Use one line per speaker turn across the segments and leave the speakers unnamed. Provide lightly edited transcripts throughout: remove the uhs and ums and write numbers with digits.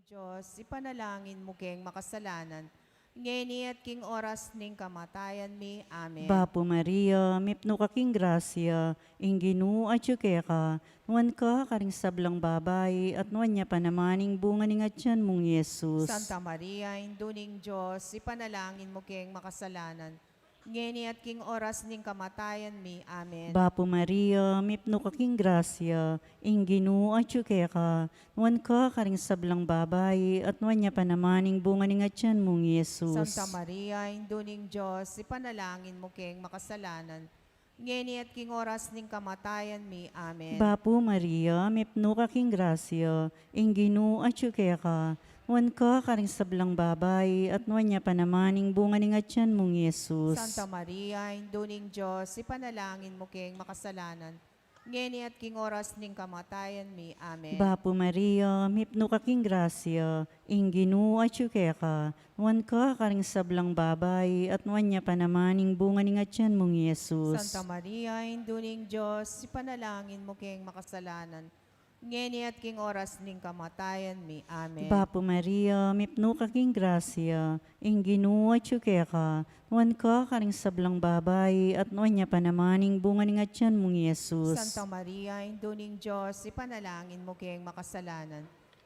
Diyos, ipanalangin mo keng makasalanan. Ngeni at king oras ning kamatayan mi. Amen.
Bapo Maria, mipno kaking grasya, ingginu at ka, nuan ka karing sablang babay, at nuan niya panamaning bunga ning atyan mong Yesus.
Santa Maria, induning Diyos, ipanalangin mo keng makasalanan. Ngeni at king oras ning kamatayan mi. Amen.
Bapo Maria, mipno kaking grasya, ingginu at ka, nuan ka karing sablang babay, at nuan niya panamaning bunga ning atyan mong Yesus.
Santa Maria, induning Diyos, ipanalangin mo keng makasalanan. Ngeni at king oras ning kamatayan mi. Amen.
Bapo Maria, mipno kaking grasya, ingginu at ka, nuan ka karing sablang babay, at nuan niya panamaning bunga ning atyan mong Yesus.
Santa Maria, induning Diyos, ipanalangin mo keng makasalanan. Ngeni at king oras ning kamatayan mi. Amen.
Bapo Maria, mipno kaking grasya, ingginu at ka, nuan ka karing sablang babay, at nuan niya panamaning bunga ning atyan mong Yesus.
Santa Maria, induning Diyos, ipanalangin mo keng makasalanan. Ngeni at king oras ning kamatayan mi. Amen.
Bapo Maria, mipno kaking grasya, ingginu at ka, nuan ka karing sablang babay, at nuan niya panamaning bunga ning atyan mong Yesus.
Santa Maria, induning Diyos, ipanalangin mo keng makasalanan.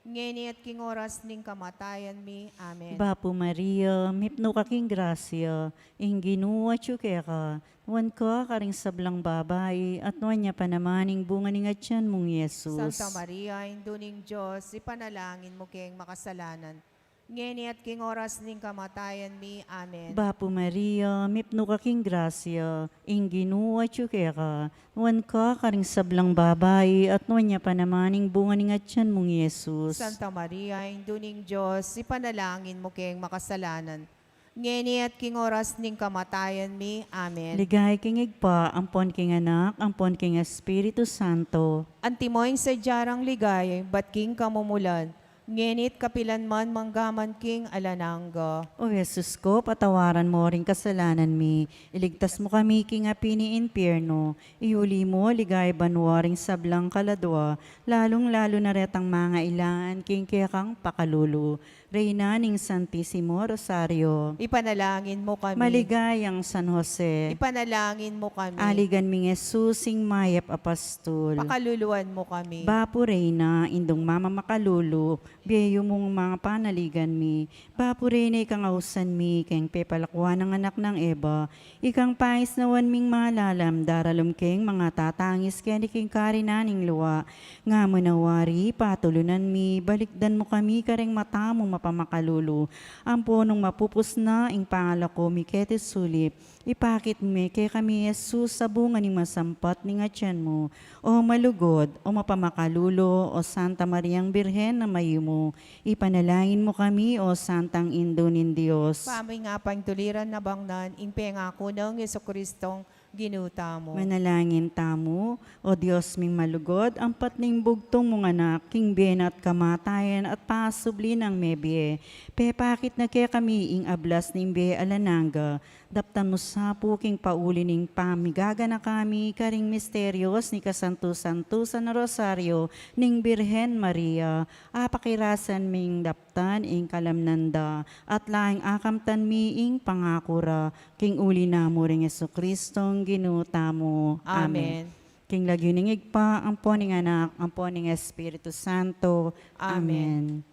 Ngeni at king oras ning kamatayan mi. Amen.
Bapo Maria, mipno kaking grasya, ingginu at ka, nuan ka karing sablang babay, at nuan niya panamaning bunga ning atyan mong Yesus.
Santa Maria, induning Diyos, ipanalangin mo keng makasalanan. Ngeni at king oras ning kamatayan mi. Amen.
Bapo Maria, mipno kaking grasya, ingginu at ka, nuan ka karing sablang babay, at nuan niya panamaning bunga ning atyan mong Yesus.
Santa Maria, induning Diyos, ipanalangin mo keng makasalanan. Ngeni at king oras ning kamatayan mi. Amen.
Ligay king igpa, ampon king anak, ampon king Espiritu Santo.
Antimoing sa jarang ligay, bat king kamumulan. Ngenit kapilan man manggaman king alanangga.
O Jesus ko, patawaran mo ring kasalanan mi. Iligtas mo kami king api ni impyerno. Iuli mo, ligay banwaring sablang kaladwa. Lalong-lalo na retang mga ilaan king kekang pakalulu. Reyna ning Santissimo Rosario.
Ipanalangin mo kami.
Maligayang San Jose.
Ipanalangin mo kami.
Aligan ming Jesus sing mayap apastol.
Pakaluluan mo kami.
Bapo Reyna, indong mama makalulu, biyayo mong mga panaligan mi. Bapo Reyna, ikang ausan mi, keng pepalakwan ng anak ng Eva. Ikang pais nawan ming mga lalam, daralom keng mga tatangis, kaya king karinaning luwa. Nga manawari, patulunan mi, balikdan mo kami, kareng mata mo mapamakalulu. Ang punong mapupus na, ing pangalako mi kete sulip. Ipakit mi kay kami Jesus sa bunga ni masampat ni atyan mo. O malugod, o mapamakalulo, o Santa Mariang Birhen na mayimo. Ipanalangin mo kami, o Santang Indo nin Diyos.
Pamay nga pang tuliran na bangnan, impengako ng Jesucristong ginuta mo.
Manalangin tamo, o Diyos ming malugod, ang patning bugtong mong anak, king bien at kamatayan at pasubli ng mebye. Pepakit na kaya kami ing ablas ning be alananga, daptan mo sa puking pauli ning pamigaga na kami, karing misteryos ni kasanto-santo na Rosario, ning Birhen Maria, apakirasan ming daptan ing kalamnanda, at laing akamtan mi ing pangakura, king uli na mo ring Jesucristong ginuta mo.
Amen.
King lagyuning igpa, ang poning anak, ang poning Espiritu Santo. Amen.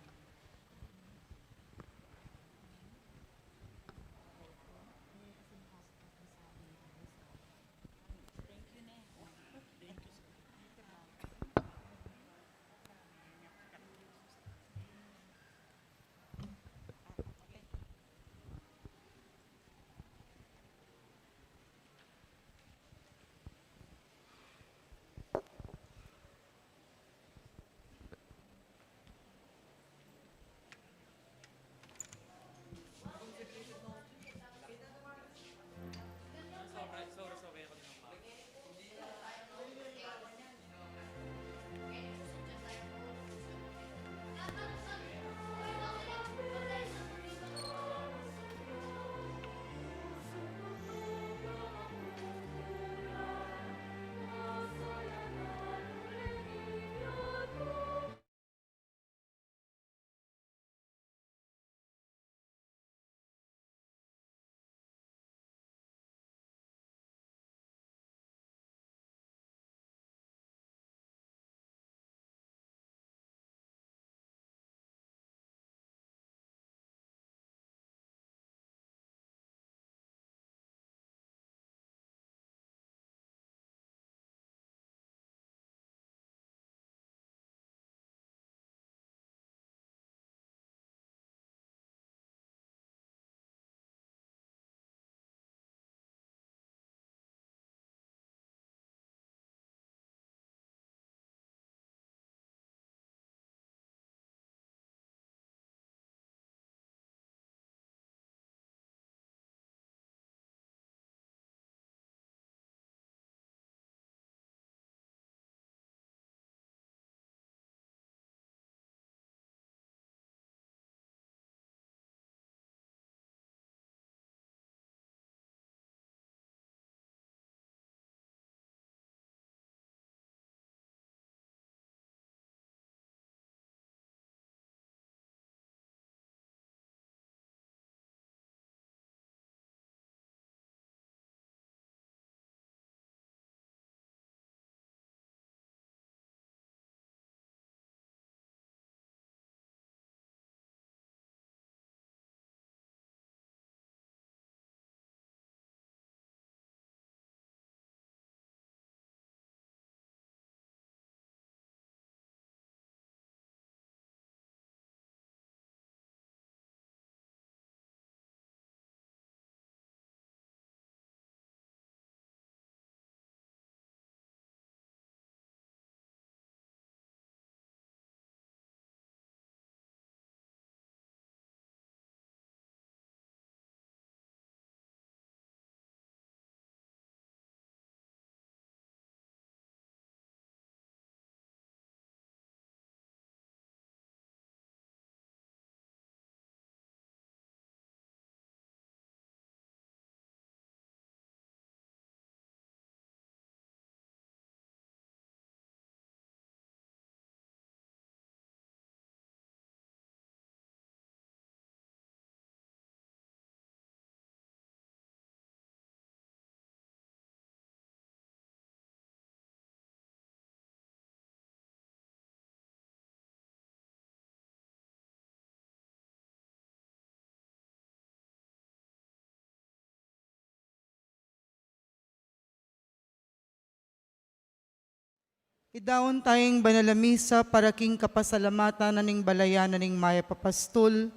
Idaon tayong banalamisa para king kapasalamatan naning balayan naning maya papastul,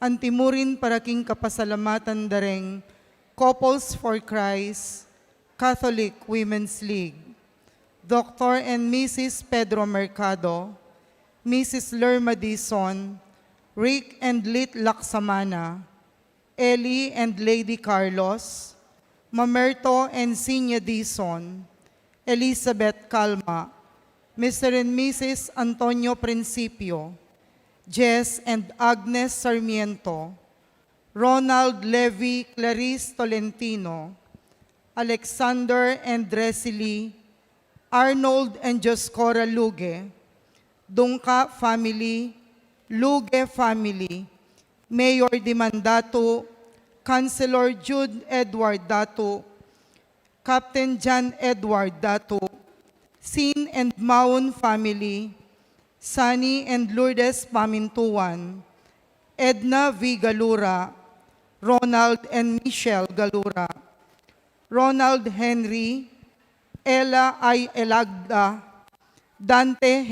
antimurin para king kapasalamatan dareng Couples for Christ, Catholic Women's League, Dr. and Mrs. Pedro Mercado, Mrs. Lerma Dizon, Rick and Lit Laksamana, Ellie and Lady Carlos, Mamerto and Sinya Dizon, Elizabeth Calma, Mr. and Mrs. Antonio Principio, Jess and Agnes Sarmiento, Ronald Levy Clarice Tolentino, Alexander and Dresily, Arnold and Joscora Luge, Dungka family, Luge family, Mayor Dimandato, Councilor Jude Edward Dato, Captain John Edward Dato, Sin and Maun family, Sunny and Lourdes Pamintuan, Edna V. Galura, Ronald and Michelle Galura, Ronald Henry, Ella I. Elagda, Dane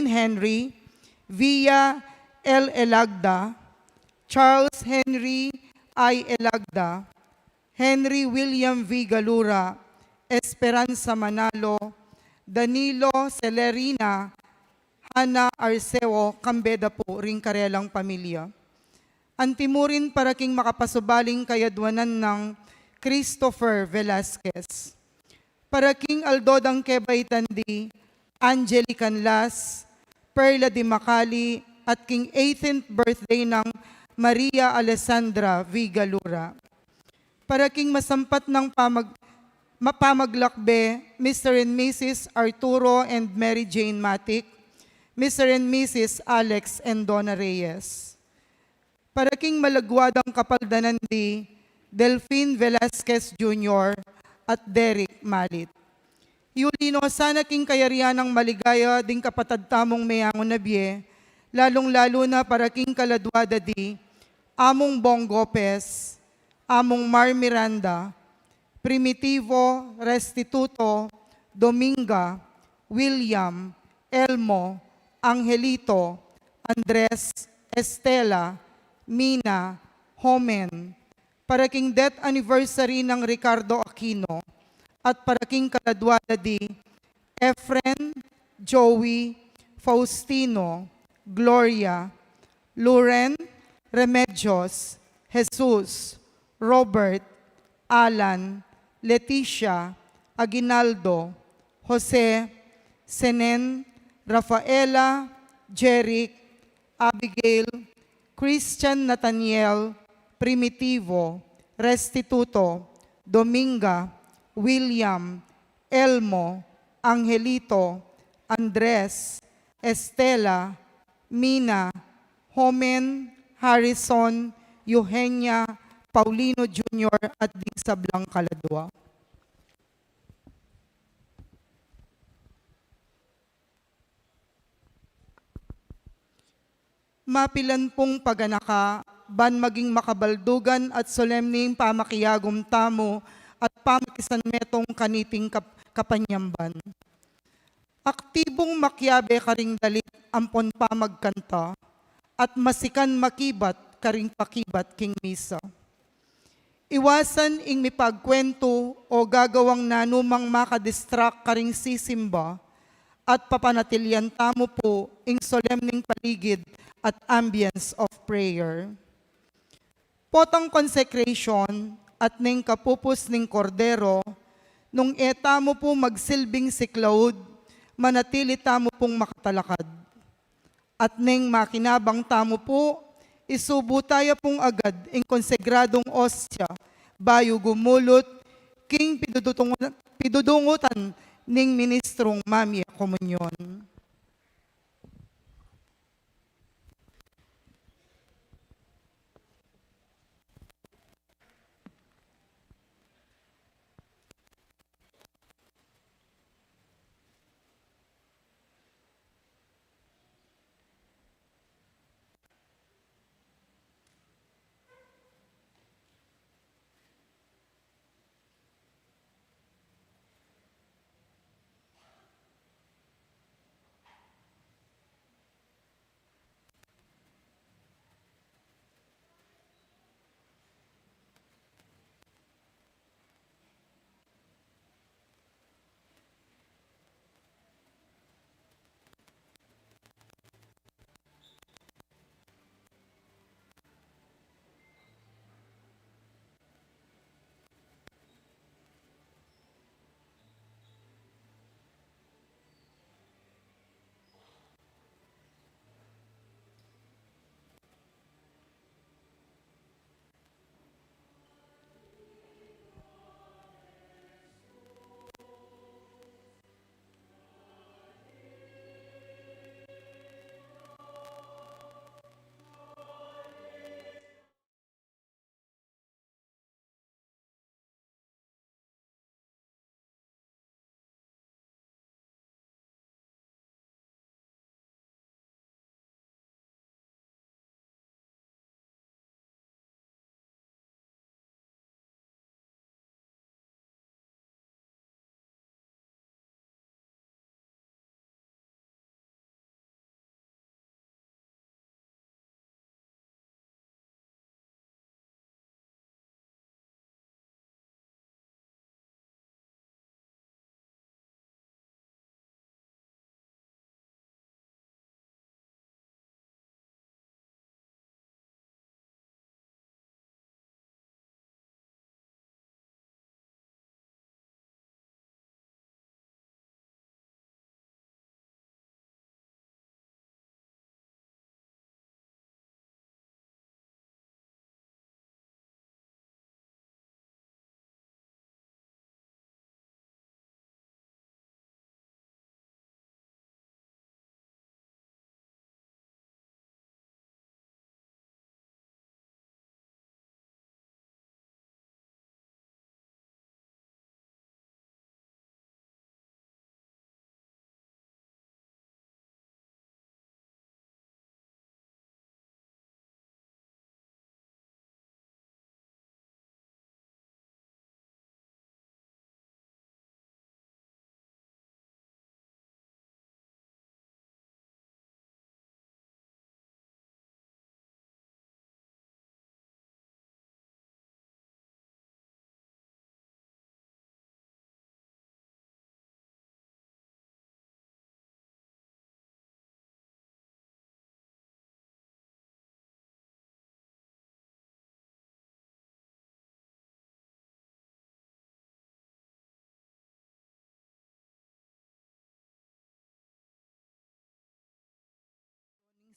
Henry, Via L. Elagda, Charles Henry I. Elagda, Henry William V. Galura, Esperanza Manalo, Danilo Celerina, Hana Arceo, Cambeda po, ring karelang pamilya. Antimurin para king makapasubaling kayadwanan ng Christopher Velasquez. Para king Aldodang Kebaytandi, Angeli Canlas, Perla Di Macali, at king 18th birthday ng Maria Alessandra V. Galura. Para king masampat ng mapamaglakbe, Mr. and Mrs. Arturo and Mary Jane Matic, Mr. and Mrs. Alex and Donna Reyes. Para king malagwadang kapaldanandi, Delphine Velasquez Jr. at Derek Malit. Yulino, sana king kayarian ng maligaya ding kapatadtamong mayangon na biye, lalong-lalo na para king kaladwada di, Among Bong Gopez, Among Mar Miranda, Primitivo, Restituto, Dominga, William, Elmo, Angelito, Andres, Estela, Mina, Homen, para king death anniversary ng Ricardo Aquino, at para king kaladwada di, Efren, Joey, Faustino, Gloria, Luren, Remedios, Jesus, Robert, Alan, Leticia, Aguinaldo, Jose, Senen, Rafaela, Jeric, Abigail, Christian Nathaniel, Primitivo, Restituto, Dominga, William, Elmo, Angelito, Andres, Estela, Mina, Homen, Harrison, Eugenia, Paulino Jr. at Disa Blang Caladua. Mapilan pong paganaka, ban maging makabaldugan at solemning pamakiyagom tamo at pamakisan metong kaniting kapanyamban. Aktibong makyabe karing dalit ampon pamagkanta at masikan makibat karing pakibat king misa. Iwasan ing mipagkwento o gagawang nanumang makadistract karing sisimba at papanatilyan tamo po ing solemning paligid at ambience of prayer. Potang consecration at ning kapupos ning kordero, nung etamo po magsilbing si Claude, manatili tamo pong makatalakad. At ning makinabang tamo po, isubo tayo pong agad ing konsegradong ostya, bayo gumulot, king pidudungutan ning ministrong Mamia Komunyon.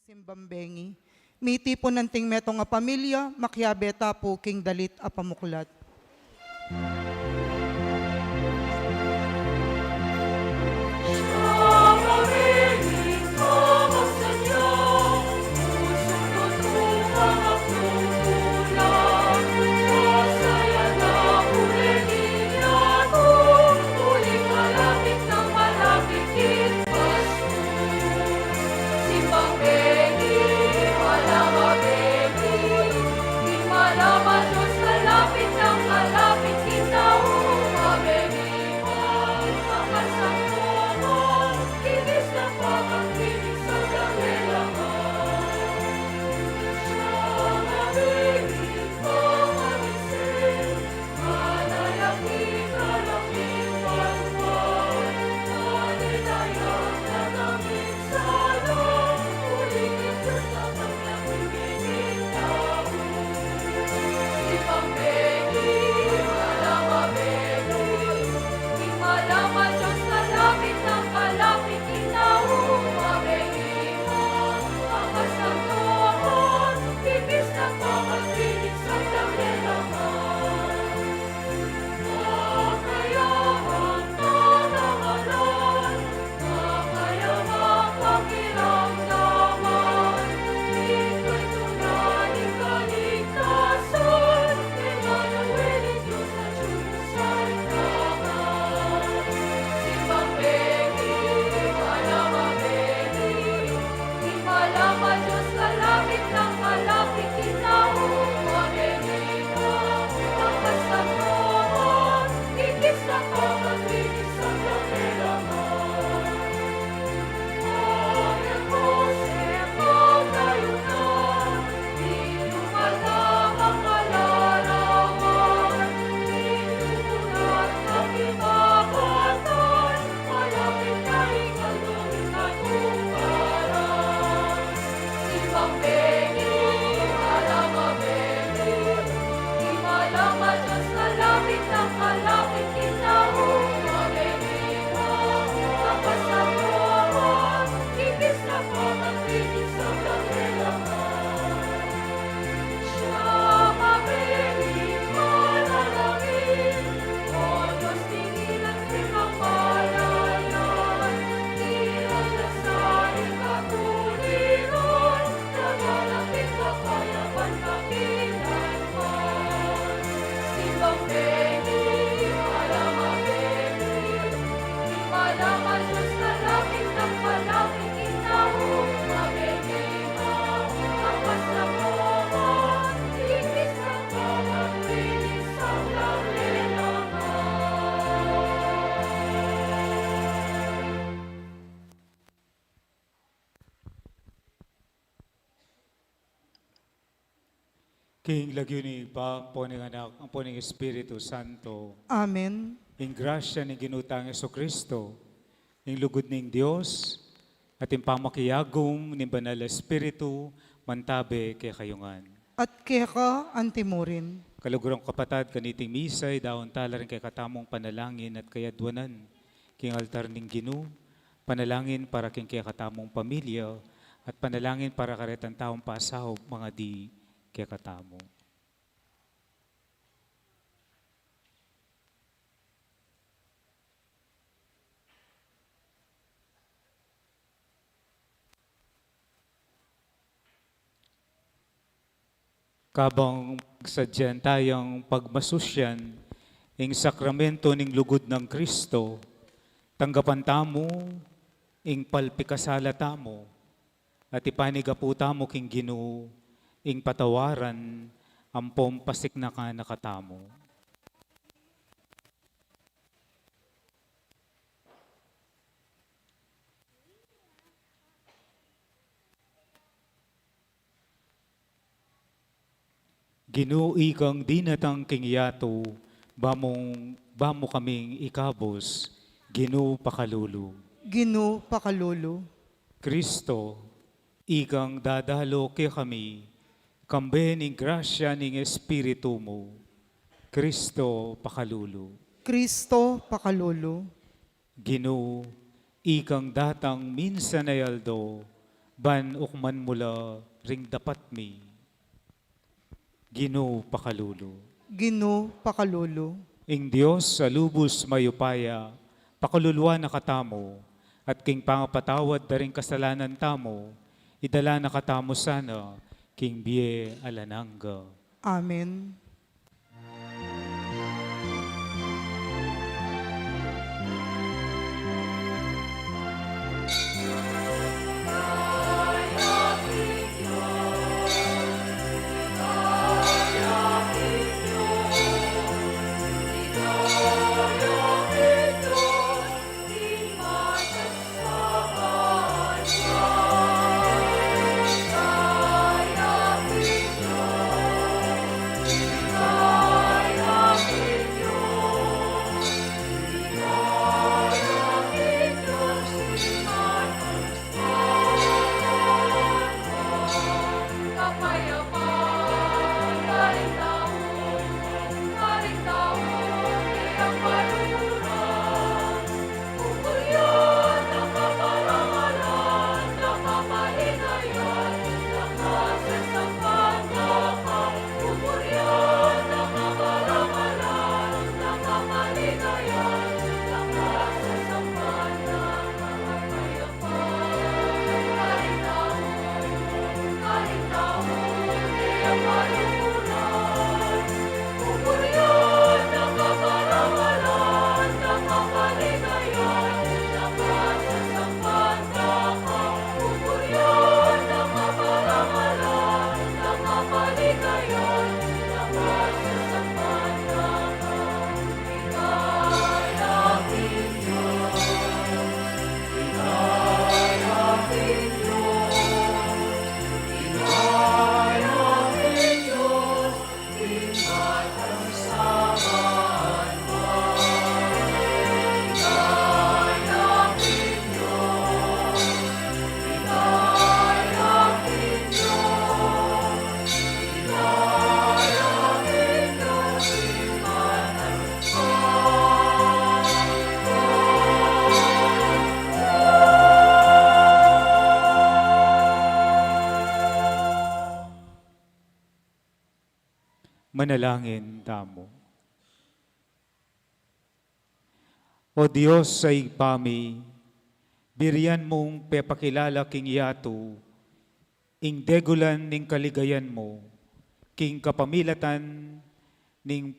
Simbambengi. Miti po nanting metong a pamilya, makyabeta po king dalit a pamuklat.
King lagyo ni pa po ng anak, ang po ng Espiritu Santo,
Amen.
in grasya ni ginutang Kristo, in lugod ning Dios, at in pamakiyagong ni Banal Espiritu, mantabe kay kayungan.
At keka antimurin.
Kalugurang kapatad, kaniting misay, daon tala rin kay katamong panalangin at kayadwanan, king altar ning Ginu, panalangin para king kay katamong pamilya, at panalangin para karetang taong pasahog, mga di kay katamo. Kabang sadyan tayong pagmasusyan ing sakramento ning lugod ng Kristo, tanggapan tamo ing palpikasala tamo, at ipanigapu tamo king Ginoo ing patawaran ampom pasik na ka nakatamo. Ginoo ikang dinatang king yato, bamo kaming ikabos, Ginoo pakalulu.
Ginu pakalulu.
Kristo, ikang dadalo kay kami, kambe ning grasya ning Espiritu mo, Kristo pakalulu.
Kristo pakalulu.
Ginoo, ikang datang minsan ay aldo, ban ukman mula ring dapat mi, Ginoo pakalulu.
Ginoo pakalulu.
Ing Diyos sa lubos mayupaya, pakaluluwa na katamo, at king pangapatawad na rin kasalanan tamo, idala na katamo sana, king biye alanangga.
Amen.
Manalangin tamo. O Diyos sa igpami, biriyan mong pepakilala king yato, ing degulan ning kaligayan mo, king kapamilatan ning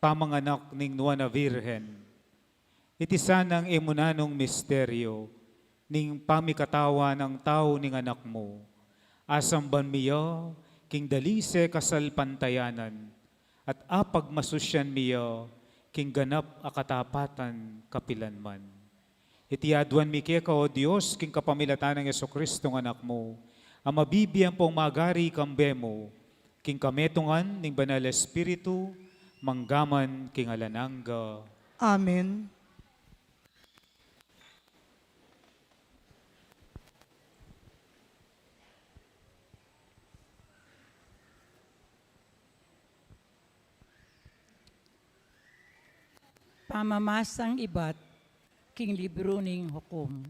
pamanganak ning Nuana Virgen. Iti sanang emunanong misteryo, ning pamikatawa ng tao ning anak mo, asamban miyo, king dalise kasal pantayanan, at apag masusyan miyo, king ganap akatapatan kapilanman. Iti aduan mi kaya ka, O Diyos, king kapamilatan ng Yesu-Kristo ng anak mo, ang mabibiyang pong magari kambe mo, king kametungan ning banal Espiritu, manggaman king alanangga.
Amen.
Pamamasang ibat, king libro ning hukom.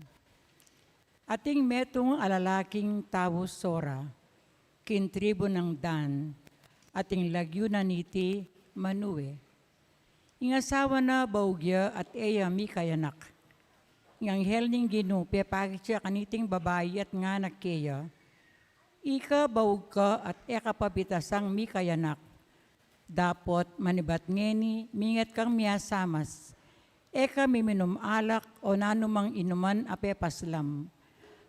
Ating metong alalaking tao sora, king tribo ng Dan, ating lagyo na niti Manue. Ingasawa na baugya at eya mikayanak. Inganghel ning Ginoo pepagit siya kaniting babayi at nga nakkeya. Ika baug ka at eka pabitasang mikayanak. Dapot manibat ngeni, mingat kang miyasamas. Eka miminum alak o nanumang inuman ape paslam.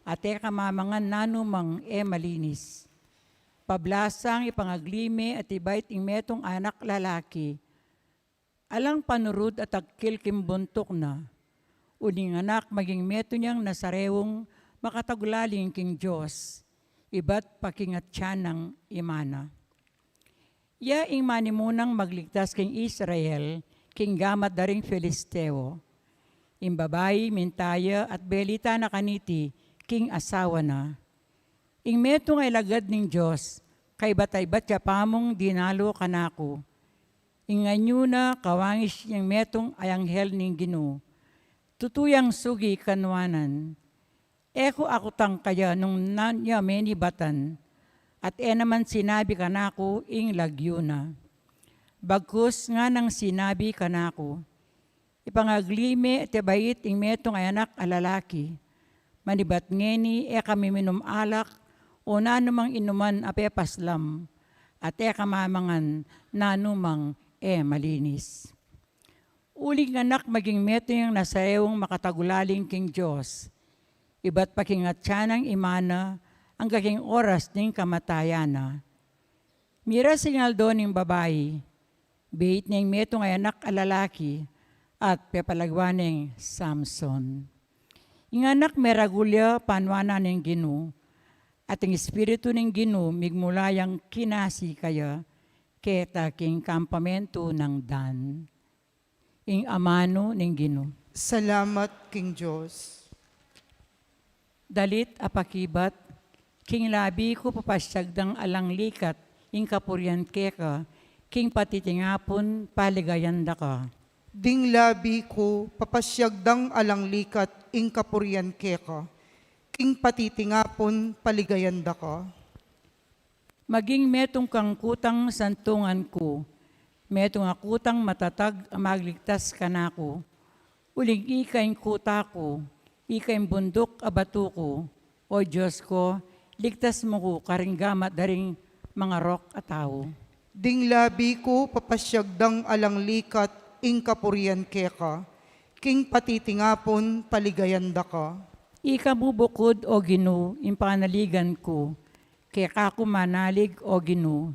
At eka mamangan nanumang malinis. Pablasang ipangaglime at ibait metong anak lalaki. Alang panurud at agkil kimbuntok na. Uning anak maging meto niyang nasarewong makatagulaling king Diyos. Iba't pakingat siya ng imana. Ya ing manimunang magligtas king Israel, king gamat daring Filisteo. Ing babayi, mintaya at belita na kaniti, king asawa na. Ing metong ay lagad ning Diyos, kay batay batya pamong dinalo kanako. Ing anyo na kawangis yung metong ay anghel ning Ginoo. Tutuyang sugi kanwanan. Eko ako tang kaya nung nanya meni batan, at naman sinabi ka na ako ing lagyuna. Bagkus nga nang sinabi ka na ako, ipangaglime te bait ing metong ay anak alalaki, manibat ngeni kami minum alak, o nanumang inuman apepaslam, at kamamangan nanumang malinis. Uling anak maging meto yung nasayawang makatagulaling king Diyos, iba't pakingat siya ng imana, ang gaking oras ng kamatayana. Mira singaldo ng babae, bait niyang metong ay anak alalaki, at pepalagwaning Samson. Yung anak meragulya panwana ng Ginu, at ang espiritu ng Ginu migmulayang kinasi kaya, keta king kampamento ng Dan. Ing amano ng Ginu.
Salamat, King Diyos.
Dalit apakibat, king labi ko papasyagdang alang likat, ing kapuryan keka, king patitingapon paligayanda ka.
Ding labi ko, papasyagdang alang likat, ing kapuryan keka, king patitingapon paligayanda ka.
Maging metong kang kutang santungan ko, metong akutang matatag magligtas ka na ko, uling ikain kuta ko, ikain bundok abato ko, o Diyos ko, ligtas mo ko karinggamat daring mga rok at tao.
Ding labi ko, papasyagdang alang likat, ing kapuryan keka, king patitingapon paligayanda ka.
Ika mo bukod o Ginu, impanaligan ko, kaya kako manalig o Ginu,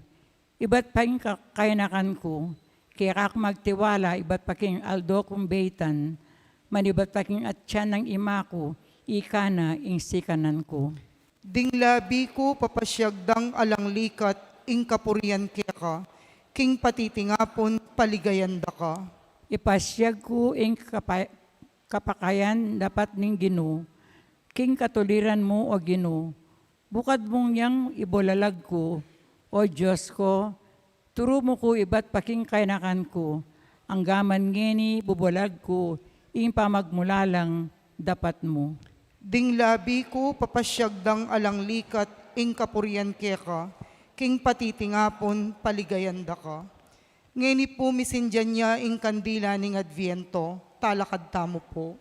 iba't pa ing kainakan ko, kaya kako magtiwala, iba't pa king aldo kong beitan, maniba't pa king atyan ng ima ko, ika na ing sikanan ko.
Ding labi ko, papasyagdang alang likat, ing kapuryan keka, king patitingapon paligayanda ka.
Ipasyag ko ing kapakayan dapat ning Ginu, king katuliran mo o Ginu, bukad mong yang ibolalag ko, o Diyos ko, turo mo ko iba't paking kainakan ko, ang gaman ngeni bubolag ko, ing pamagmulalang dapat mo.
Ding labi ko, papasyagdang alang likat, ing kapuryan keka, king patitingapon paligayanda ka. Ngeni po misindyan niya ing kandila ning Adviento, talakad tamo po.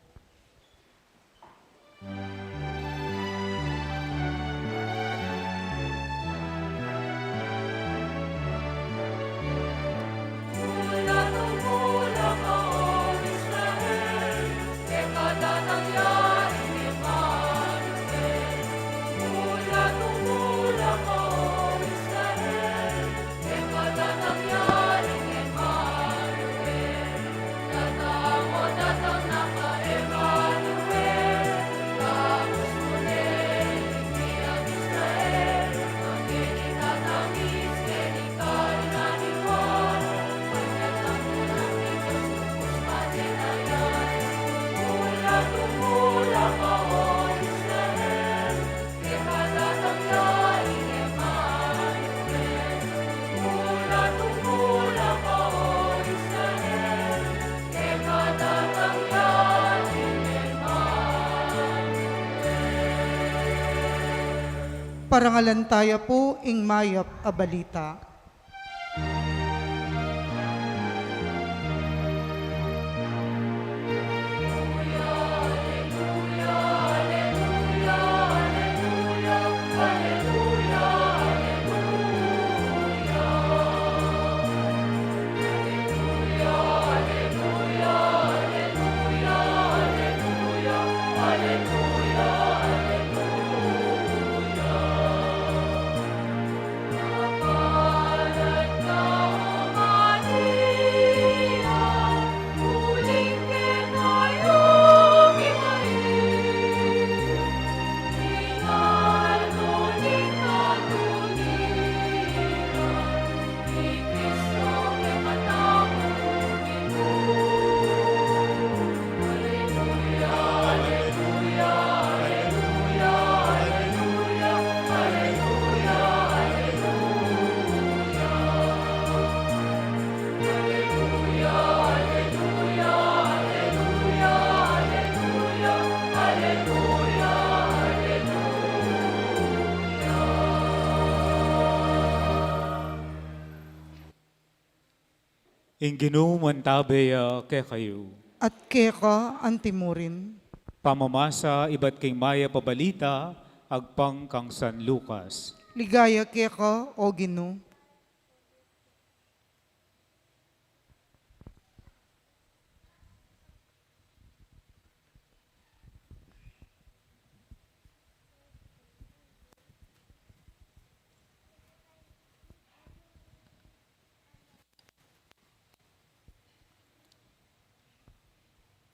Parangalan tayo po, ing mayap a balita.
Ing ginumantabaya ke kayo.
At keka antimurin.
Pamamasa iba't king maya pabalita, agpang kang San Lucas.
Ligaya keka o Ginoo.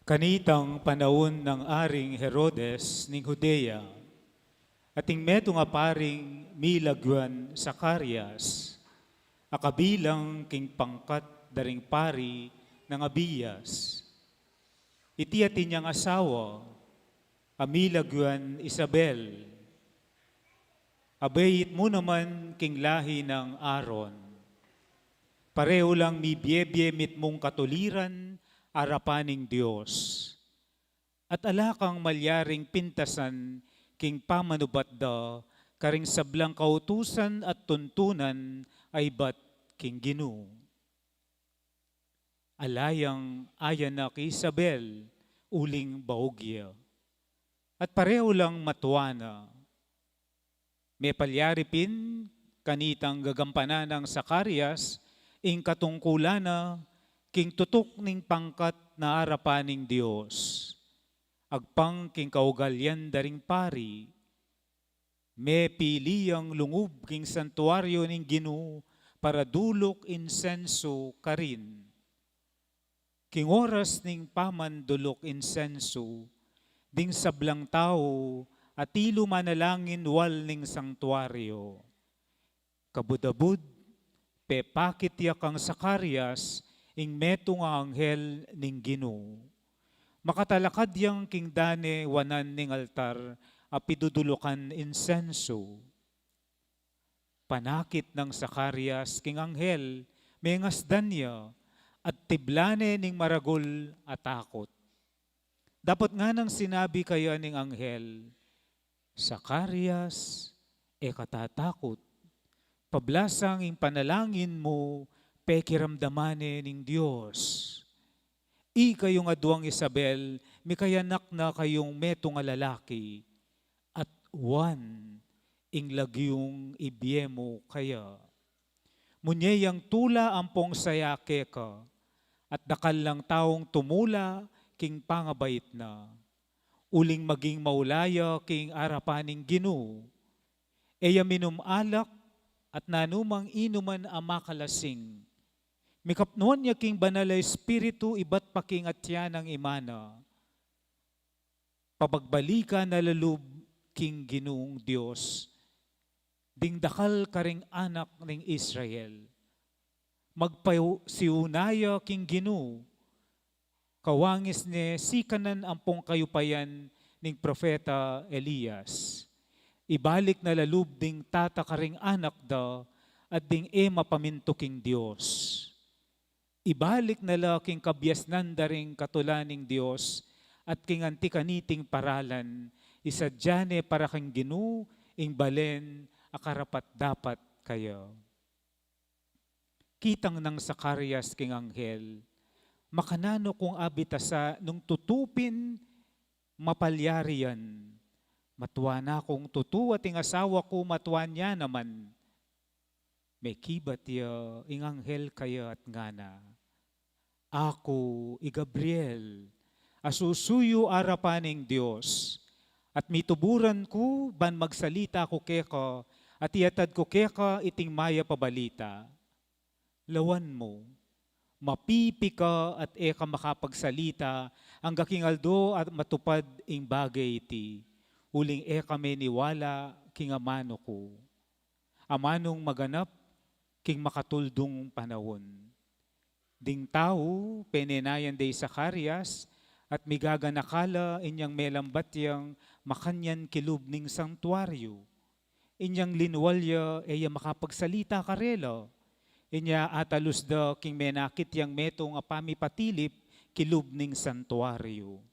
Kanitang panahon ng Aring Herodes ning Judea, ating meto nga paring milagwan Zacarias, akabilang king pangkat daring pari ng Abiyas. Iti atin niyang asawa, amilagwan Isabel. Abayit mo naman king lahi ng Aaron. Pareho lang mi biyebye mit mong katuliran, arapaning Diyos. At alakang malyaring pintasan king pamanubat da, karing sablang kautusan at tuntunan ay bat king Ginoo. Alayang ayan na kay Isabel, uling baogya. At pareho lang matuana. May palyaripin, kanitang gagampanan ng Zacarias, ing katungkulan na king tutok ning pangkat na arapaning Diyos. Agpang king kaugalyan daring pari, may piliyang lungub king santuaryo ning Ginoo para dulok insenso karin. King oras ning paman dulok insenso, ding sablang tao at tilo manalangin wal ning sanktuaryo. Kabudabud, pepakit ya kang Zacarias, ing meto nga anghel ning Ginoo. Makatalakad yang king dane wanan ning altar, apidudulukan insenso. Panakit ng Zacarias king anghel, mengasdan niya, at tiblane ning maragol at takot. Dapat nga nang sinabi kaya ning anghel, Zacarias, katatakot, pablasang ing panalangin mo, pekiramdamane ning Diyos. Kayong aduang Isabel, may kayanak na kayong meto nga lalaki, at one, ing lagyong ibyemo kaya. Munyayang tula ampong sayake ka, at dakal lang taong tumula, king pangabait na. Uling maging maulaya king arapaning Ginoo. Eya minum-alak, at nanumang inuman ang makalasing. Mikapnuan niya king banala espiritu, iba't paking atya ng imana. Pabagbalika na lalub king Ginoong Diyos, ding dakal karing anak ng Israel. Magpasiunaya king Ginoo, kawangis ni sikanan ampong kayupayan ning propeta Elias. Ibalik na lalub ding tata karing anak da, at ding ema paminto king Diyos. Ibalik na laking kabyasnan daring katulaning Diyos, at king antikaniting paralan, isadyane para kang Ginoo, ing balen, akarapat dapat kayo. Kitang ng Zacarias king anghel, makanano kung abitasa nung tutupin mapalyarian. Matuwa na kung tutu at ing asawa ko matuwan niya naman. May kibat ya ing anghel kaya at ngana. Ako, Gabriel, asusuyo arapaning Diyos, at mituburan ko ban magsalita ko keka, at iatad ko keka iting maya pabalita. Lawan mo, mapipi ka at eka makapagsalita, ang gakingaldo at matupad ing bagay iti. Uling eka may niwala king amano ko. Amanong maganap king makatuldong panahon. Ding tao, penenayan day Zacarias, at migaganakala inyang melambat yang makanyan kilub ning sanktuaryo. Inyang linwalya eya makapagsalita karela. Inya atalus da king menakit yang metong apami patilip kilub ning santuaryo.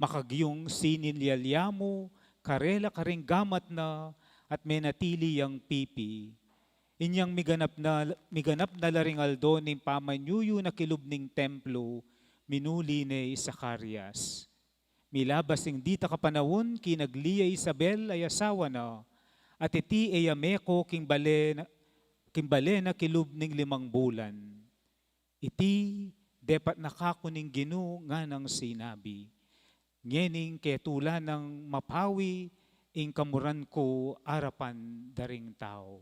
Makagyong sinilyalya mo, karela karing gamat na, at menatili yang pipi. Inyang miganap na laringaldo ning pamanyuyo na kilubning templo, minuli ni Zacarias. Milabas ing dita kapanawon, kinaglia Isabel ay asawa na, at iti ayameko kimbale na kilubning 5 bulan. Iti depat nakakuning Gino nga ng sinabi. Ngening ketula ng mapawi, ing kamuran ko arapan daring tao.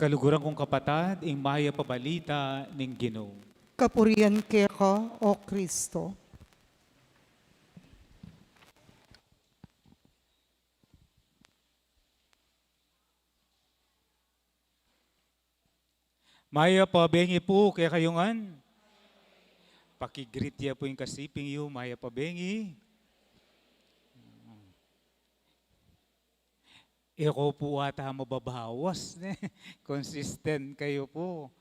Kaluguran kong kapatad, ing maya pabalita ning Ginoo.
Kapurian ka, O Kristo.
Maya pabengi po kaya kayungan. Pakigreet ya po yung kasiping yu, maya pabengi. Eko po ata mababawas. Consistent kayo po.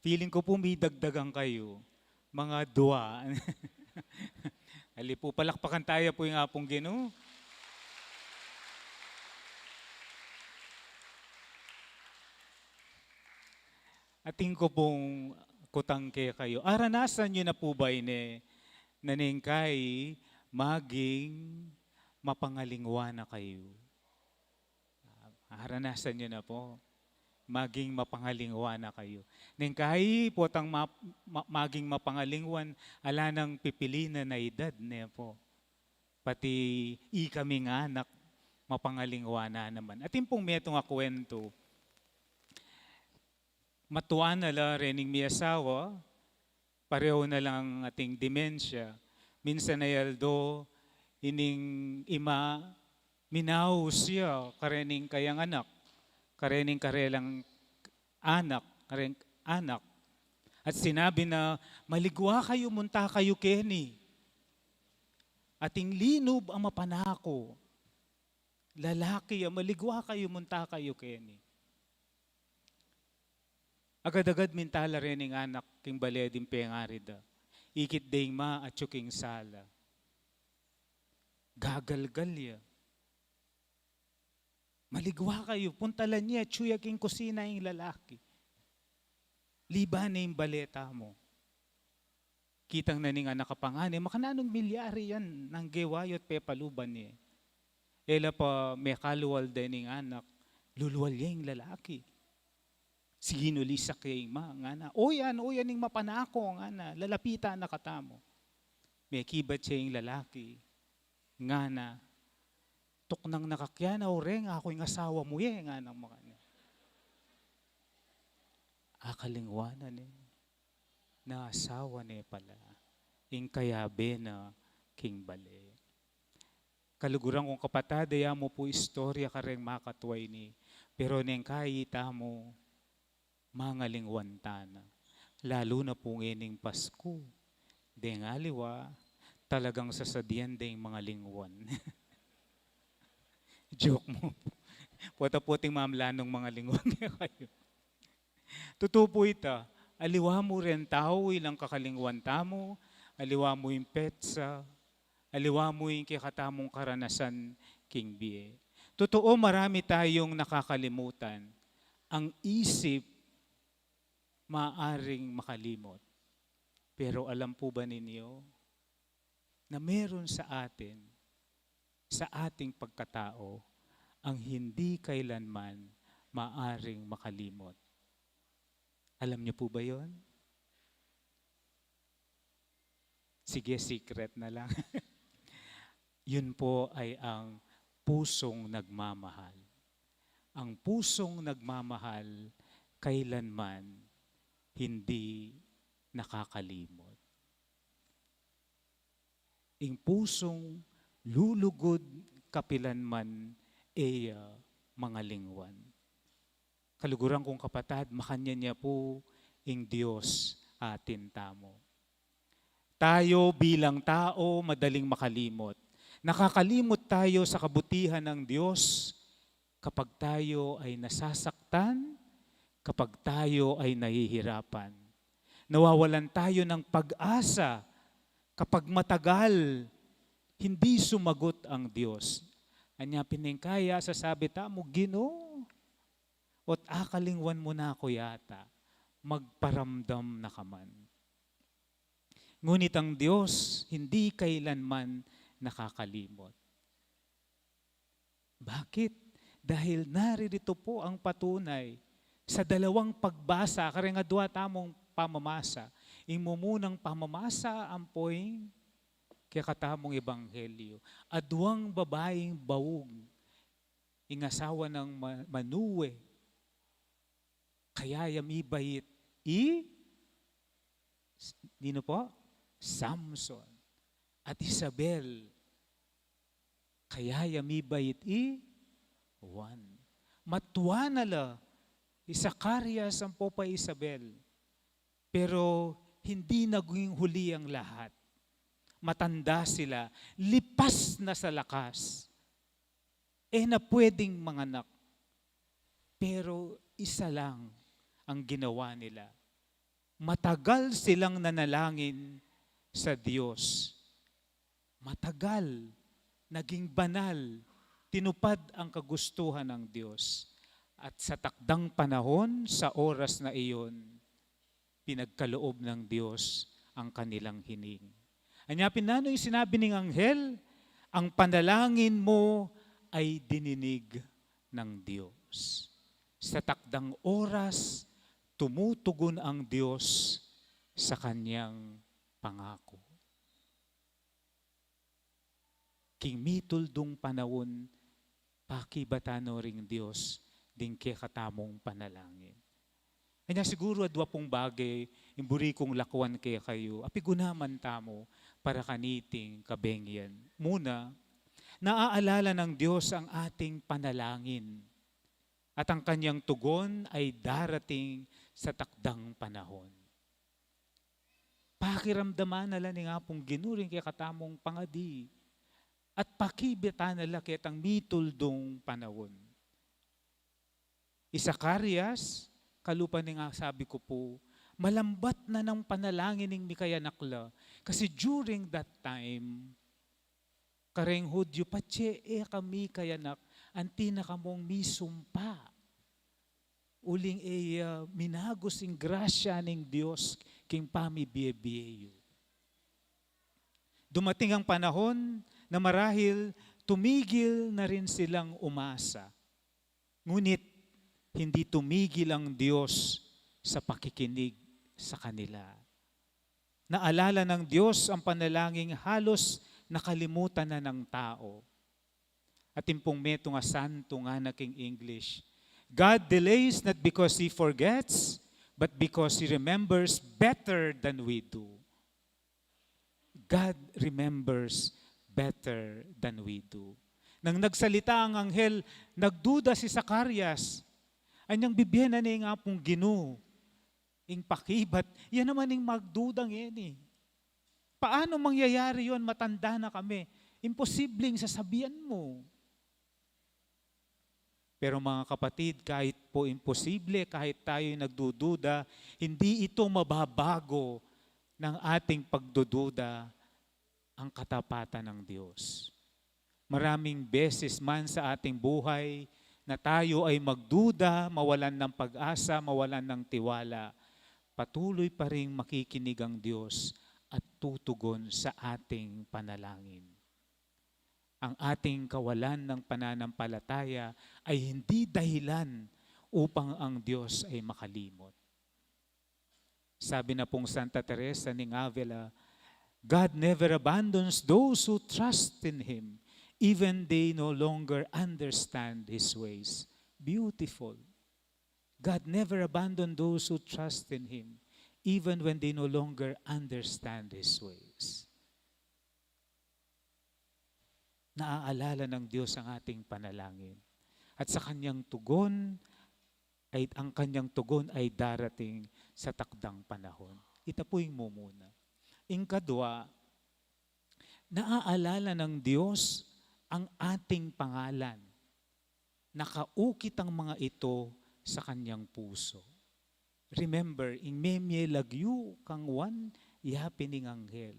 Feeling ko po may dagdagan kayo. Mga 2. Ali po, palakpakan tayo po yung apong Ginoo. Ating ko pong kutangke kayo. Aranasan nyo na po ba ini naningkay maging mapangalingwa na kayo? Aranasan nyo na po. Maging mapangalingwa na kayo. Ningkay po tang maging mapangalingwan, ala nang pipilinan na edad niya po. Pati ikaming anak, mapangalingwa na naman. Ating pong metong kwento. Matuan na la rening mi asawa, pareho na lang ating demensya. Minsan na yaldo, ining ima, minaw siya, karening kayang anak, karening karelang anak, anak. At sinabi na, maligwa kayo, munta kayo Kenny. Ating linob ang mapanako. Lalaki, maligwa kayo, munta kayo Kenny. Agad-agad mintala rin ng anak king baleding pengarida. Ikit ding ma at yuking sala. Gagalgal ya. Maligwa kayo, puntalan niya, tsuya king kusina yung lalaki. Liba na yung baleta mo. Kitang na ning anak kapangani, makananong milyari yan ng gewayot pepaluban niya. Ela pa may kaluwal din ng anak, luluwal niya yung lalaki. Siginuli sa kay ma, nga na. O yan yung mapanako, nga na. Lalapita na katamo. May kibat siya yung lalaki. Nga na. Tuknang nakakyana o ring, ako yung asawa mo ye, nga nang mga niya. Akalingwanan na asawa niya pala. Ing kayabe na king bale. Kaluguran kong kapatadaya mo po istorya ka rin makatway ni. Pero neng kayita mo, mga lingwantana. Lalo na po ngining Pasko. Deng aliwa, talagang sasadian deng mga lingwan. Joke mo. Puta-puting mamlanong mga lingwan kayo. Totoo po ita. Aliwa mo rin tao, ilang kakalingwan tamo. Aliwa mo yung petsa. Aliwa mo yung kikatamong karanasan king biye. Totoo marami tayong nakakalimutan. Ang isip maaring makalimot. Pero alam po ba ninyo na meron sa atin, sa ating pagkatao, ang hindi kailanman maaring makalimot? Alam niyo po ba yon? Sige, secret na lang. Yun po ay ang pusong nagmamahal. Ang pusong nagmamahal kailanman hindi nakakalimot. Ing pusong lulugod kapilanman mga lingwan. Kaluguran kong kapatad, makanya niya po ing Diyos atin tamo. Tayo bilang tao madaling makalimot. Nakakalimot tayo sa kabutihan ng Diyos kapag tayo ay nasasaktan, kapag tayo ay nahihirapan. Nawawalan tayo ng pag-asa kapag matagal hindi sumagot ang Diyos. Anya piningkaya sasabi ta mo, Ginoo, ot akalingwan mo na ako yata, magparamdam na kaman. Ngunit ang Diyos hindi kailanman nakakalimot. Bakit? Dahil naririto po ang patunay sa dalawang pagbasa, kare nga dua tamong pamamasa. Imo munang pamamasa ang poing kaya katamong ebanghelyo. Aduang babaeng bawog, ingasawa ng Manuwe, kaya yamibait Nino po? Samson at Isabel. Kaya yamibait Juan. Matuwa na la, Zacarias ang popa Isabel. Pero hindi naging huli ang lahat. Matanda sila, lipas na sa lakas. Na pwedeng manganak. Pero isa lang ang ginawa nila. Matagal silang nanalangin sa Diyos. Matagal, naging banal, tinupad ang kagustuhan ng Diyos. At sa takdang panahon, sa oras na iyon, pinagkaloob ng Diyos ang kanilang hining. Anyapin na yung sinabi ng anghel, ang panalangin mo ay dininig ng Diyos. Sa takdang oras, tumutugon ang Diyos sa kanyang pangako. King mituldong panahon, pakibatano ring Diyos, din kaya katamong panalangin. Kanya siguro adwa pong bagay, imburi kong lakuan kaya kayo, apigunaman tamo para kaniting kabengyan. Muna, naaalala ng Diyos ang ating panalangin at ang kanyang tugon ay darating sa takdang panahon. Pakiramdaman nala ni nga pong ginuring kaya katamong pangadi at pakibita nala kaya tang mituldong panahon. Zacarias, kalupa ni nga sabi ko po, malambat na ng panalangin ng Mikayanakla. Kasi during that time, kareng Hudyo, patse kami kayanak, anti na kamong misumpa. Uling minagosing grasya ng Diyos, king pamibiyebiyeyo. Dumating ang panahon na marahil tumigil na rin silang umasa. Ngunit, hindi tumigil ang Diyos sa pakikinig sa kanila. Naalala ng Diyos ang panalangin halos nakalimutan na ng tao. At impong meto nga santo nga na king English, God delays not because He forgets, but because He remembers better than we do. God remembers better than we do. Nang nagsalita ang anghel, nagduda si Zacarias. Anyang bibiyena ni nga pong Ginoo, ing pakibat, yan naman ing magdudang yan eh. Paano mangyayari yon? Matanda na kami. Imposibleng sasabihan mo. Pero mga kapatid, kahit po imposible, kahit tayo nagdududa, hindi ito mababago ng ating pagdududa ang katapatan ng Diyos. Maraming beses man sa ating buhay, na tayo ay magduda, mawalan ng pag-asa, mawalan ng tiwala, patuloy pa rin makikinig ang Diyos at tutugon sa ating panalangin. Ang ating kawalan ng pananampalataya ay hindi dahilan upang ang Diyos ay makalimot. Sabi na pong Santa Teresa ng Avila, God never abandons those who trust in Him, even they no longer understand His ways. Beautiful. God never abandoned those who trust in Him, even when they no longer understand His ways. Naaalala ng Diyos ang ating panalangin. At sa kanyang tugon, ang kanyang tugon ay darating sa takdang panahon. Itapuin mo muna. Ikadwa, naaalala ng Diyos ang ating pangalan. Nakaukit ang mga ito sa kanyang puso. Remember, in memye lagyu kang wan yapining anghel.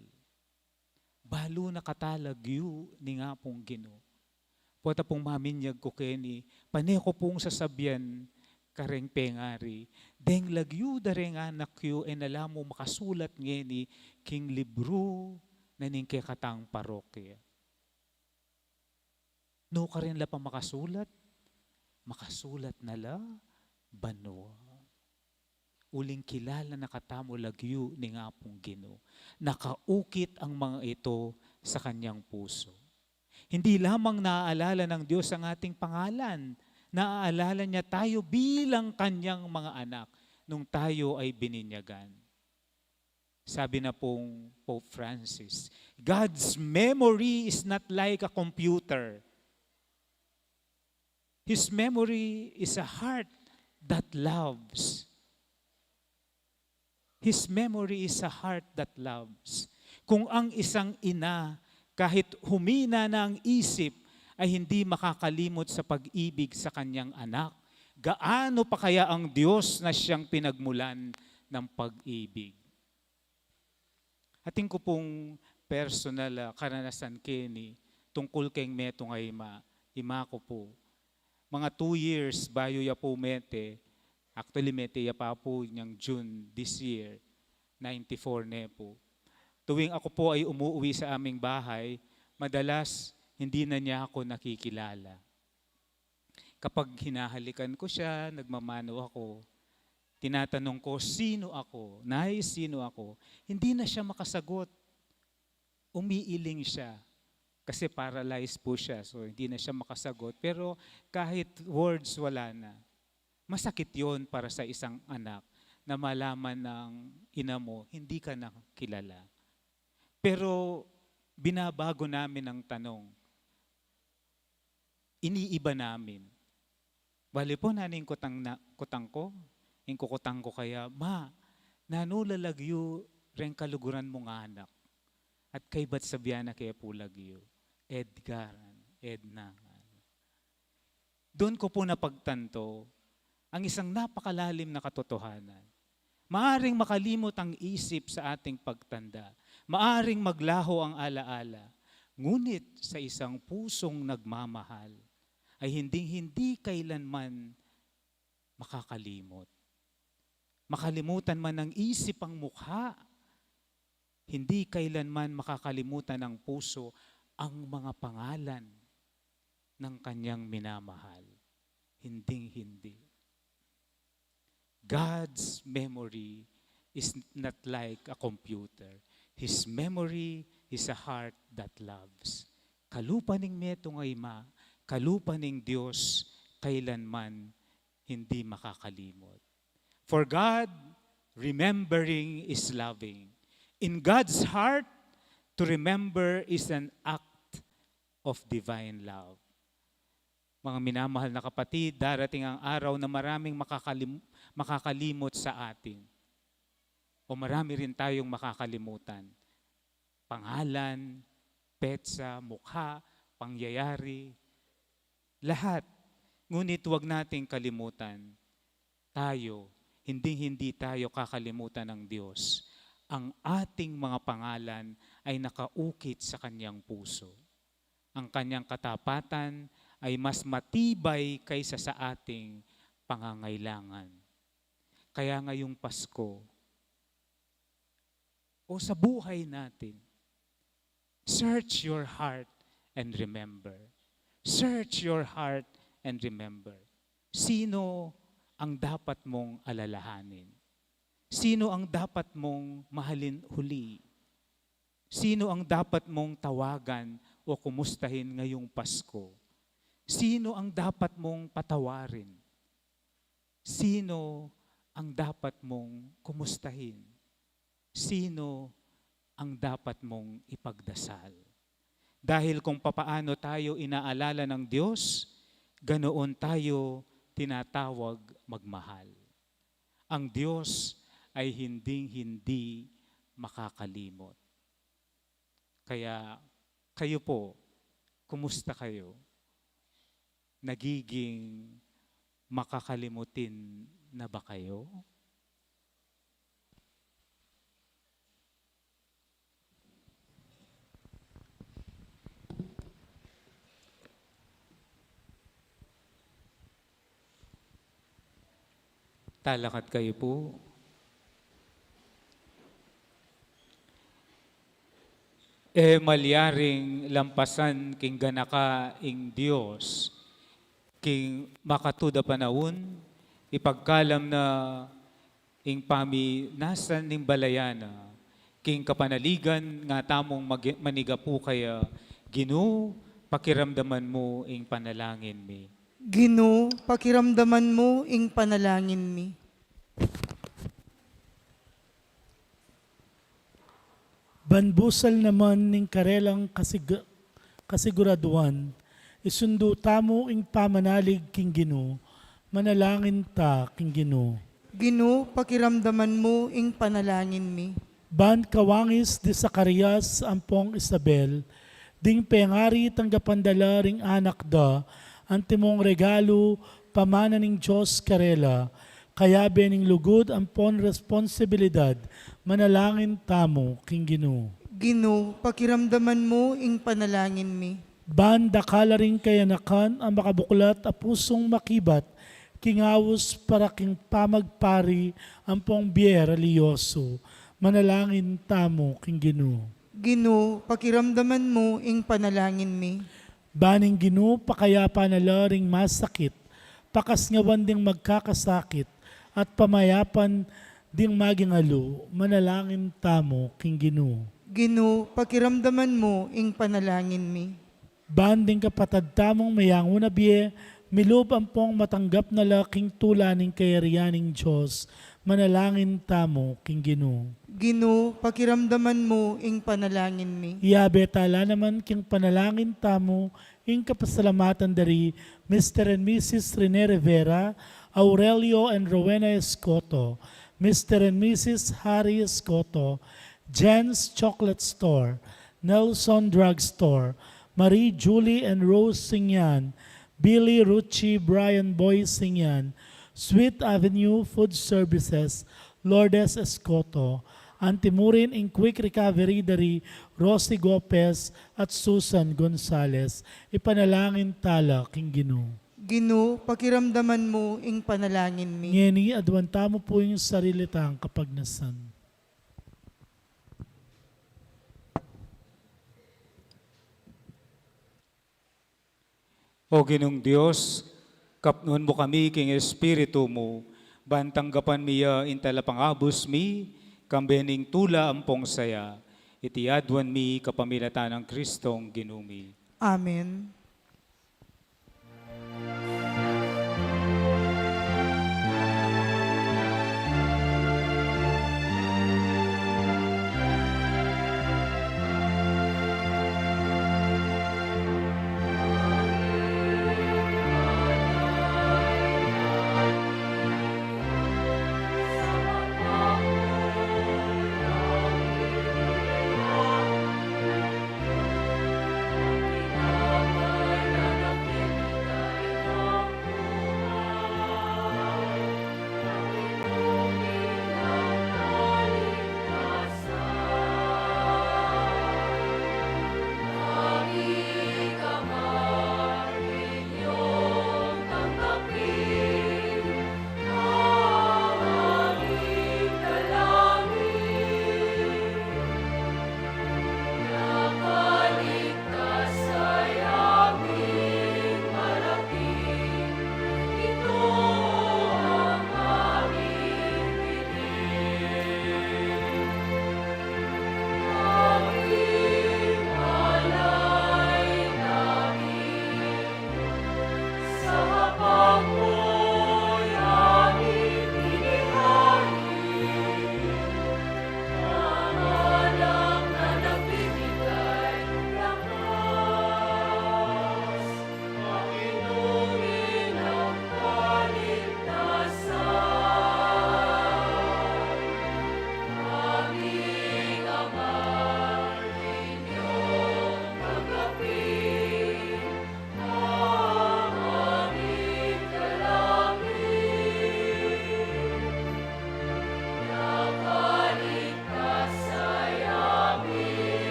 Balo nakatalagyu ni nga pong Ginoo. Puwata pong maminyag ko keni, pane ko pong sasabyan kareng pengari. Deng lagyu dareng anak yu enalamo makasulat ngeni king libro na ning katang parokya. No ka rin la pa makasulat na la banwa. Uling kilala na katamo lagyu ni nga pong Ginoo. Nakaukit ang mga ito sa kanyang puso. Hindi lamang naaalala ng Diyos ang ating pangalan, naaalala niya tayo bilang kanyang mga anak nung tayo ay bininyagan. Sabi na pong Pope Francis, God's memory is not like a computer. His memory is a heart that loves. His memory is a heart that loves. Kung ang isang ina, kahit humina na ang isip, ay hindi makakalimot sa pag-ibig sa kanyang anak, gaano pa kaya ang Diyos na siyang pinagmulan ng pag-ibig? Ating ko pong personal karanasan kini tungkol kay metong ay ima ko po. Mga 2 years bayo ya po mete, actually mete ya pa po niyang June this year, 94 ne po. Tuwing ako po ay umuwi sa aming bahay, madalas hindi na niya ako nakikilala. Kapag hinahalikan ko siya, nagmamano ako, tinatanong ko, sino ako? Nay, sino ako? Hindi na siya makasagot. Umiiling siya. Kasi paralyzed po siya, so hindi na siya makasagot. Pero kahit words, wala na. Masakit yon para sa isang anak na malaman ng ina mo, hindi ka nakilala. Pero binabago namin ang tanong. Iniiba namin. Bali po naning kutang ko, yung kukutang ko kaya, ma, nanulalagyo ren kaluguran mong anak. At kay ba't sabihan na kaya po lagyo? Edgaran, Ednangan. Doon ko po napagtanto ang isang napakalalim na katotohanan. Maaring makalimot ang isip sa ating pagtanda. Maaring maglaho ang alaala. Ngunit sa isang pusong nagmamahal ay hindi kailanman makakalimot. Makalimutan man ng isip ang mukha, hindi kailanman makakalimutan ng puso ang mga pangalan ng kanyang minamahal. Hindi. God's memory is not like a computer. His memory is a heart that loves. Kalupaning metong ay kalupaning Diyos, kailanman hindi makakalimot. For God, remembering is loving. In God's heart, to remember is an act of divine love. Mga minamahal na kapatid, darating ang araw na maraming makakalimot sa atin. O marami rin tayong makakalimutan. Pangalan, petsa, mukha, pangyayari, lahat. Ngunit huwag nating kalimutan, hindi tayo kakalimutan ng Diyos. Ang ating mga pangalan ay nakaukit sa kanyang puso. Ang kanyang katapatan ay mas matibay kaysa sa ating pangangailangan. Kaya ngayong Pasko, o sa buhay natin, search your heart and remember. Search your heart and remember. Sino ang dapat mong alalahanin? Sino ang dapat mong mahalin huli? Sino ang dapat mong tawagan o kumustahin ngayong Pasko? Sino ang dapat mong patawarin? Sino ang dapat mong kumustahin? Sino ang dapat mong ipagdasal? Dahil kung papaano tayo inaalala ng Diyos, ganoon tayo tinatawag magmahal. Ang Diyos ay hindi makakalimot. Kaya kayo po, kumusta kayo? Nagiging makakalimutin na ba kayo? Talakad kayo po. Malyaring lampasan king ganaka ing Dios, king makatuda panahon, ipagkalam na ing pami nasan ning balayana, king kapanaligan nga tamong maniga po kaya Ginoo, pakiramdaman mo ing panalangin mi.
Ginoo, pakiramdaman mo ing panalangin mi.
Banbusal naman ning karelang kasiguraduan, isundo tamo ing pamanalig king Ginoo, manalangin ta king Ginoo.
Ginoo, pakiramdaman mo ing panalangin mi.
Ban kawangis di Zacarias ampong Isabel, ding pengari tanggapandala ring anak da, antimong regalo pamana ning Diyos karela, kaya bening lugod ampon responsibilidad, manalangin tamo king Ginoo.
Ginoo, pakiramdaman mo ing panalangin mi.
Ban dakala ring kayanakan ang makabuklat a pusong makibat, kingawos para king pamagpari ampong biyer religyoso, manalangin tamo king Ginoo.
Ginoo, pakiramdaman mo ing panalangin mi.
Baning Ginoo pakayapa na laring masakit, pakasngawan ding magkakasakit, at pamayapan ding magingalo, manalangin tamo king Ginoo.
Ginoo, pakiramdaman mo ing panalangin mi.
Banding kapatad tamong mayango na biye, milob ang pong matanggap na laking tulaning kayarianing Diyos, manalangin tamo king Ginoo.
Ginoo, pakiramdaman mo ing panalangin mi.
Iyabe tala naman king panalangin tamo, ing kapasalamatan dari Mr. and Mrs. Rene Rivera, Aurelio and Rowena Escoto, Mr. and Mrs. Harry Escoto, Jen's Chocolate Store, Nelson Drug Store, Marie Julie and Rose Singyan, Billy Rucci Brian Boy Singyan, Sweet Avenue Food Services, Lourdes Escoto, Antimurin in Quick Recovery dari Rosie Gopez at Susan Gonzales, ipanalangin tala king Ginoo.
Ginoo, pakiramdaman mo ing panalangin mi.
Ngeni, adwanta mo po yung sarili tang kapagnasan.
O Ginong Dios, kapnon mo kami king Espiritu mo, bantanggapan miya intala pangabos mi, kambening tula ampong saya, itiadwan mi kapamilatan ng Kristong Ginumi.
Amen.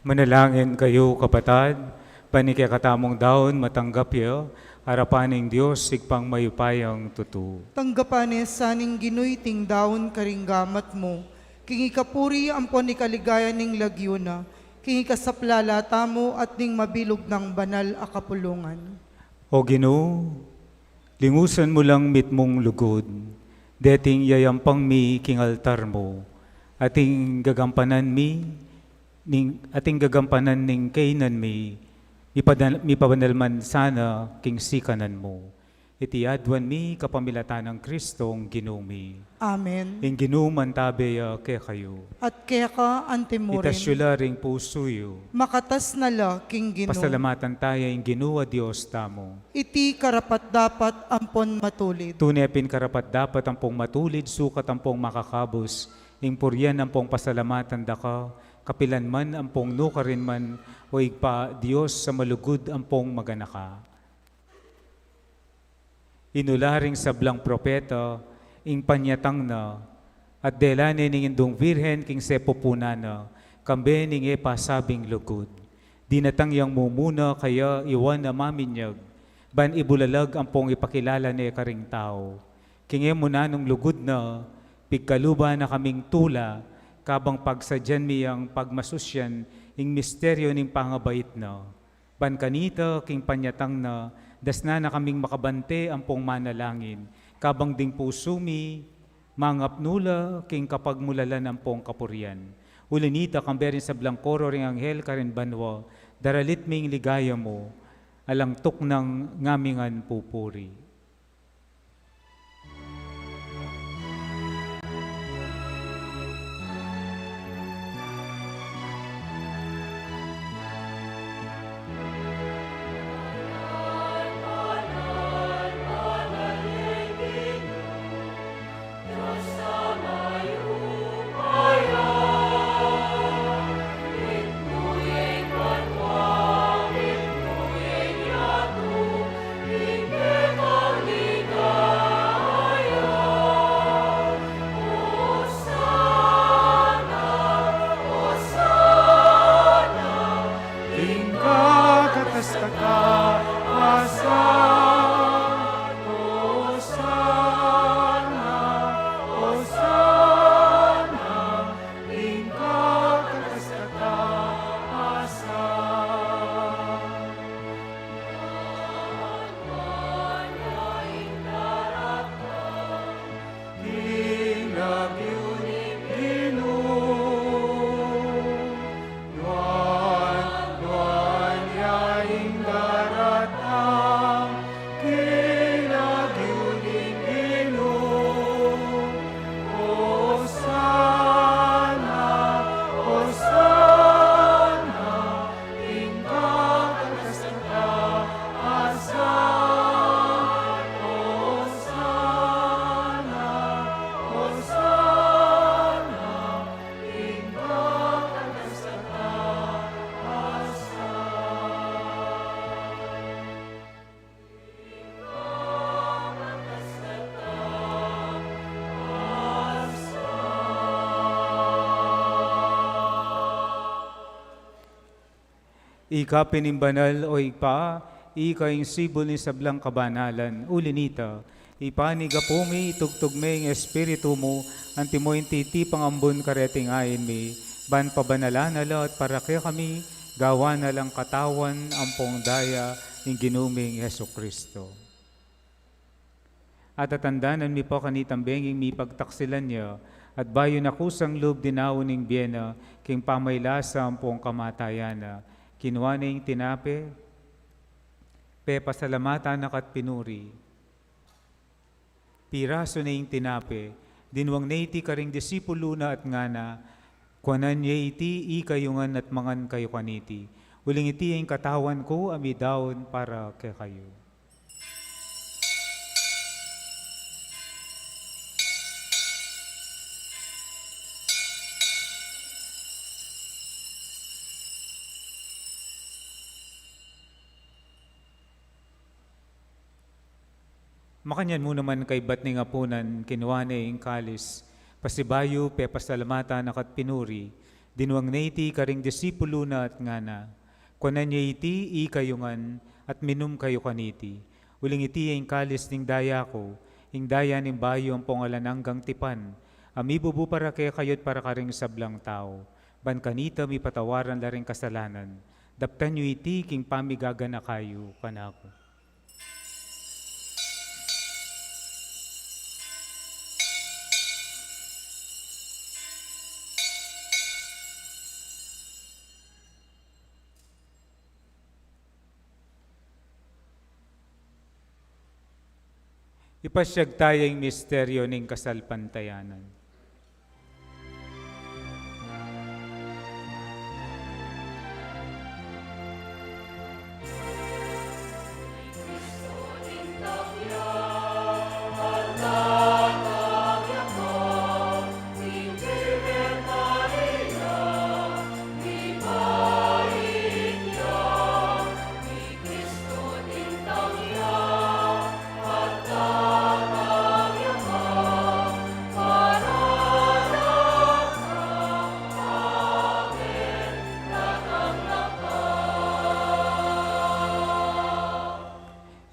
Manalangin kayo, kapatad, panikikatamong daon matanggap yo, harapaning Diyos, sigpang mayupayang tutu.
Tanggapanes saning ginuy ting daon karinggamat mo. King ikapuri ampon ni kaligaya ning lagyuna. King ikasaplala tamo at ning mabilog ng banal a kapulungan.
O Ginoo, lingusan mo lang mitmong lugod, deting yayampang mi king altar mo, ating gagampanan ning kainan mi, mipabanalman sana king sikanan mo. Iti adwan mi kapamilatan ng Kristong ginumi.
Amen.
Ing ginuman tabi kaya kayo.
At kaya ka antimurin,
Itasyula ring pusuyo.
makatas na la king Ginoo.
Pasalamatan tayo ing ginuwa Diyos tamo.
Iti karapat dapat ampon matulid.
Tunepin karapat dapat ang pong matulid, sukat ang pong makakabos, ing puryan ang pong pasalamatan daka, kapilan man ang pong nukarin man, o igpa Diyos sa malugod ang pong maganaka. Inularing sablang propeta, ing panyatang na, at delane ning indong virhen king sepopuna na, kambe ning pasabing lugod. Dinatangyang mumuna kaya iwan na maminyag, ban ibulalag ang pong ipakilala ni karing tao. Kinge mo na nung lugod na, pigkaluba na kaming tula, kabang pagsadyan miyang pagmasusyan, ing misteryo ning pangabait na. Ban kanita king panyatang na, dasna na kaming makabante ang pong manalangin, kabang ding pusumi, mangapnula, king kapagmulalan ang pong kapurian. Ulinita kamberin sa blangkoro ring anghel karin banwa, daralit ming ligaya mo, alangtok ng ngamingan pupuri.
Ikaw
Ika pinimbanal o ipa, ika yung sibol ni sablang kabanalan, ulinita, ipa ni gapumi, itugtugme yung espiritu mo, antimo yung titi pangambon kareting ayin mi, ban pabanala at para kaya kami, gawa na lang katawan, ampong daya, ng ginuming Yeso Kristo. At atandanan mi po kanitambenging mi pagtaksilan niya, at bayo na kusang loob dinawon ng biyena, king pamaylasa ang pong kamatayana, kinuha na yung tinape, pasalamatan na kat pinuri. Piraso na yung tinape, dinwang na iti karing disipulo na at ngana, kuanan niya iti ikayungan at mangan kayo kaniti. Uling iti yung katawan ko, amidawon para kay kayo. Makanyan mo naman kay bat ni ngapunan, kinuha na yung kalis, pasibayo, pasalamata na kat pinuri, dinuang na iti karing disipulo na at ngana, kuanan niya iti ikayungan at minum kayo kaniti. Uling iti yung kalis ning daya ko, ing daya ning bayo ang pongalananggang tipan, amibubu para kaya kayo't para karing sablang tao, ban kanita mi patawaran la ring kasalanan, daptan nyo iti king pamigaga na kayo kanako. Ipasyag tayong misteryo ng kasalpantayanan.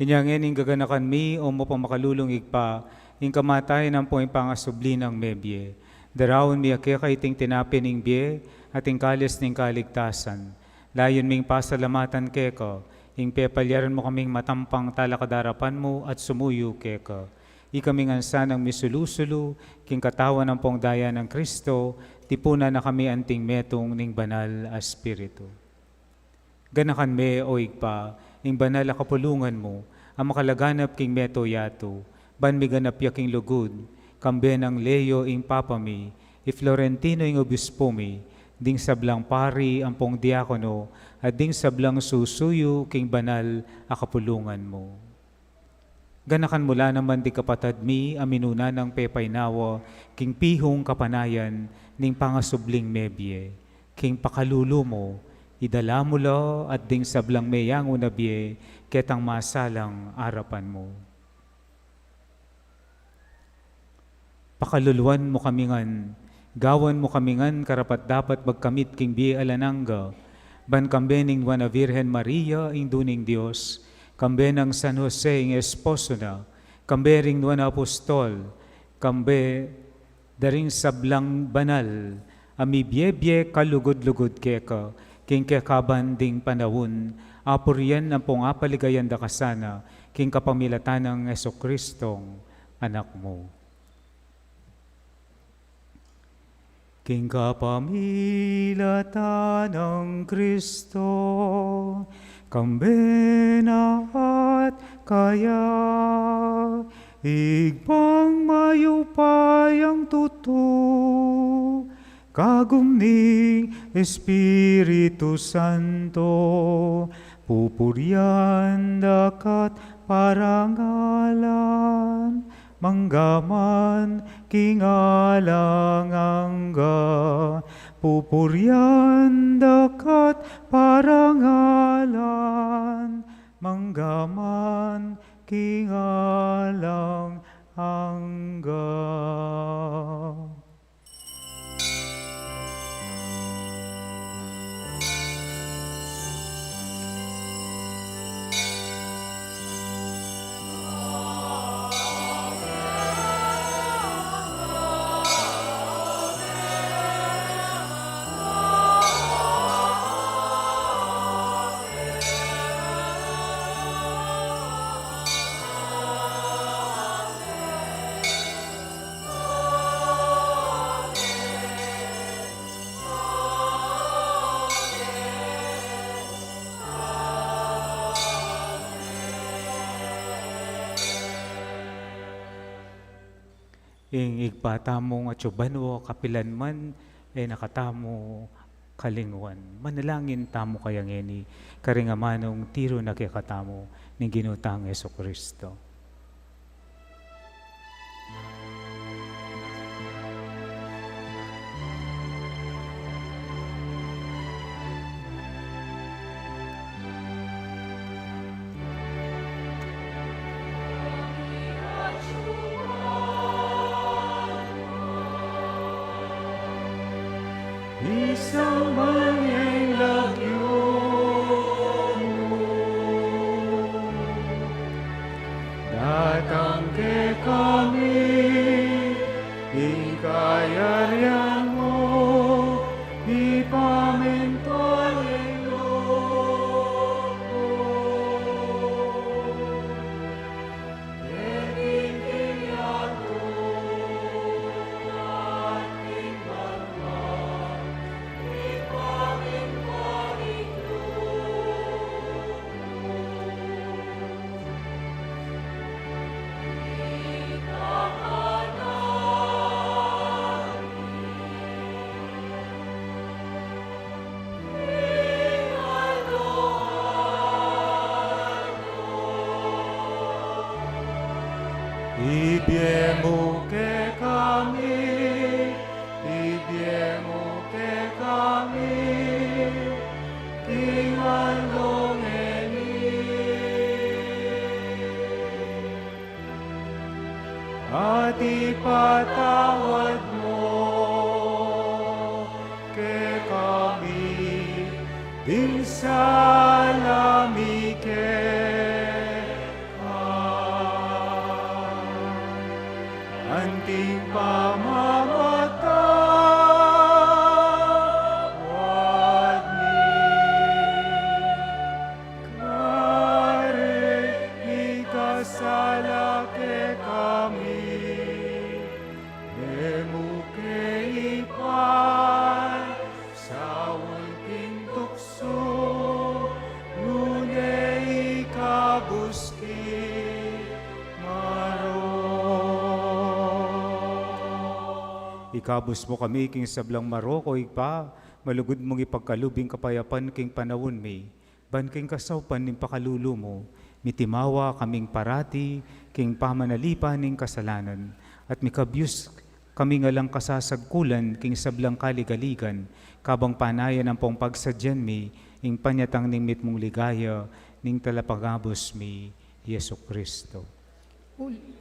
Inyangin ing gaganakan mi o mo pamakalulong igpa, ing kamatay ng po pangasubli ng mebye. Darawon mi akya kaiting tinapin ing bie at ing kalis ning kaligtasan. Layon ming pasalamatan keko, ing pepalyaran mo kaming matampang talakadarapan mo at sumuyo keko. Ikaming ansa ng misulusulu, king katawan ng pong daya ng Kristo, tipuna na kami anting metong ning banal a Espiritu. Ganakan me o igpa, ing banal a kapulungan mo, ang makalaganap king meto yato, ban miganap yaking lugod, kambe ng Leo ing papami, i Florentino ing obispo mi, ding sablang pari ang pong diakono, at ding sablang susuyo king banal a kapulungan mo. Ganakan mula naman di kapatad mi, aminuna ng pepaynawa, king pihong kapanayan, ning pangasubling mebye, king pakalulo mo, idala mo lo at ding sablang meyang unabye, ketang masalang arapan mo. Pakaluluan mo kamingan, gawan mo kamingan karapat dapat magkamit king biye alanangga, ban kambe ning Juana Virgen Maria ing duning Dios, kambe ng San Jose ing esposo na, kambe ring Juana Apostol, kambe daring sablang banal, amibye-bye kalugod-lugod keka, king kekabanding panawon, apurian ang pong apaligayan da kasana, king kapamilatan ng Jesucristong anak mo. King kapamilatan ng Kristo, kambena at kaya, igpang mayupayang tuto, kagumning Espiritu Santo, pupurian dakat parangalan, manggaman kingalang angga, pupurian dakat parangalan, manggaman kingalang angga. ing igpatamong at banwa kapilan man, nakatamo kalingwan. Manalangin tamo kaya ngeni, karingamanong tiro na kikatamo, ng ginutang Yeso Kristo. Isang manyang lagyo datang ke kami, ikayaryan mo, ipaminto ang loob mo. Ekiking yato, ating banwa, Ibiemo ke kami, ibiemo ke kami, tingandong at ipatawad mo ke kami, din sa lamike. Anting pamamatawad ni kare ikasala ke kami emuke ipan sa ulting tukso nune ikabuski Ikabus mo kami king sablang maroko igpa, malugod mong ipagkalubing kapayapan king panawon mi, ban king kasawpan ning pakalulo mo, mitimawa kaming parati king pamanalipan ning kasalanan, at mikabyus kami nga lang kasasagkulan king sablang kaligaligan, kabang panayan ang pong pagsadyan mi, ing panyatang ning mitmong ligaya, ning talapagabos mi, Yesu Kristo.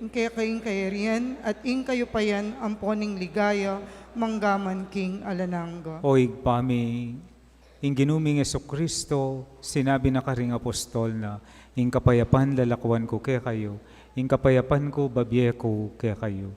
Kaya kayong kayarian at ing kayo pa yan ang poning ligaya, manggaman king alanangga.
O igpami, ing ginuming Yesu Kristo, sinabi na karing apostol na, ing kapayapan lalakwan ko kaya kayo, ing kapayapan ko babye ko kaya kayo.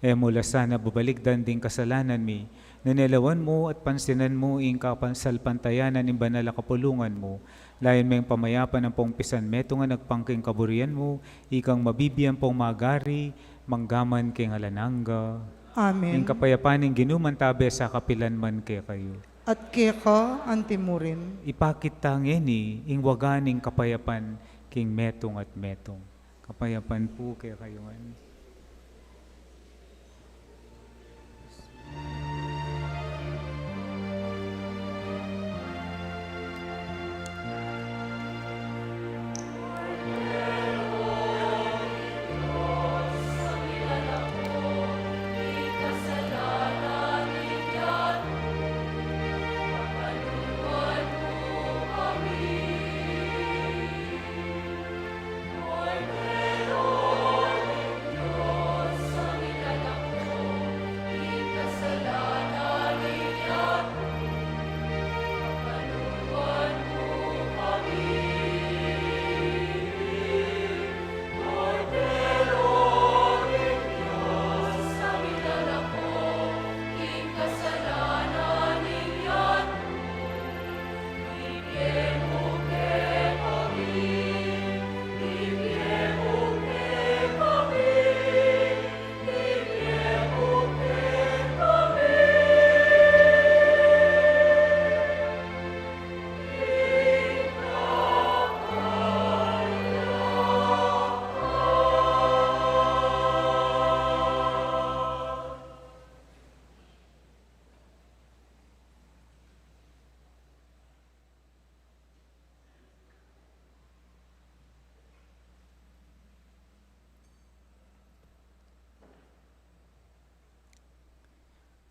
Mula sana babaligdan ding kasalanan mi, nanelawan mo at pansinan mo ing kapansalpantayanan ng banal na kapulungan mo, layan may pamayapan ng pong pisan meto nga nagpangking kaburian mo, ikang mabibiyan pong magari, manggaman king alanangga.
Amen.
Ing kapayapan ng ginuman tabe sa kapilan man kaya kayo.
At kaya ka antimurin.
Ipakit tangeni, ing waganing kapayapan king metong at metong. Kapayapan po kaya kayo.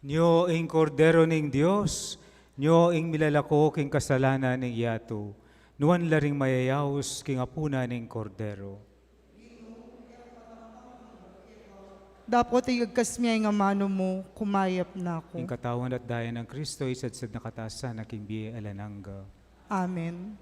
Nyo ing kordero ning Dios, nyo ing milalako king kasalanan ning yato, nuan laring mayayaos king apuna ning kordero.
Dapat igagkas miya nga mano mo, kumayap na
King
ako.
katawan at dayan ng Kristo, isadsad na katasan na king biye alanangga.
Amen.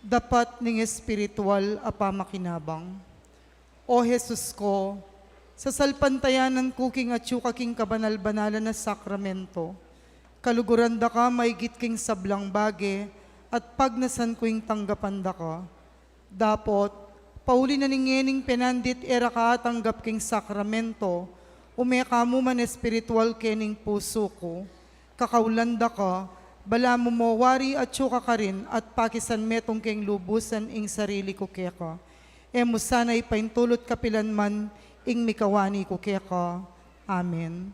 Dapat ning espiritual apamakinabang. O Jesus ko, sa salpantayanan kuking at king kabanal-banalan na sakramento, kaluguran da ka maigit king sablang bage, at pagnasan kuing tanggapan da ka. Dapot, pauli na ningening penandit era ka tanggap king sakramento, umeka mo man espiritual kening puso ko, kakaulanda ka, bala mo mawari at syuka ka rin at pakisan metong keng lubusan ing sarili ko keka. Emo sana'y paintulot kapilan man ing mikawani ko keka. Amen.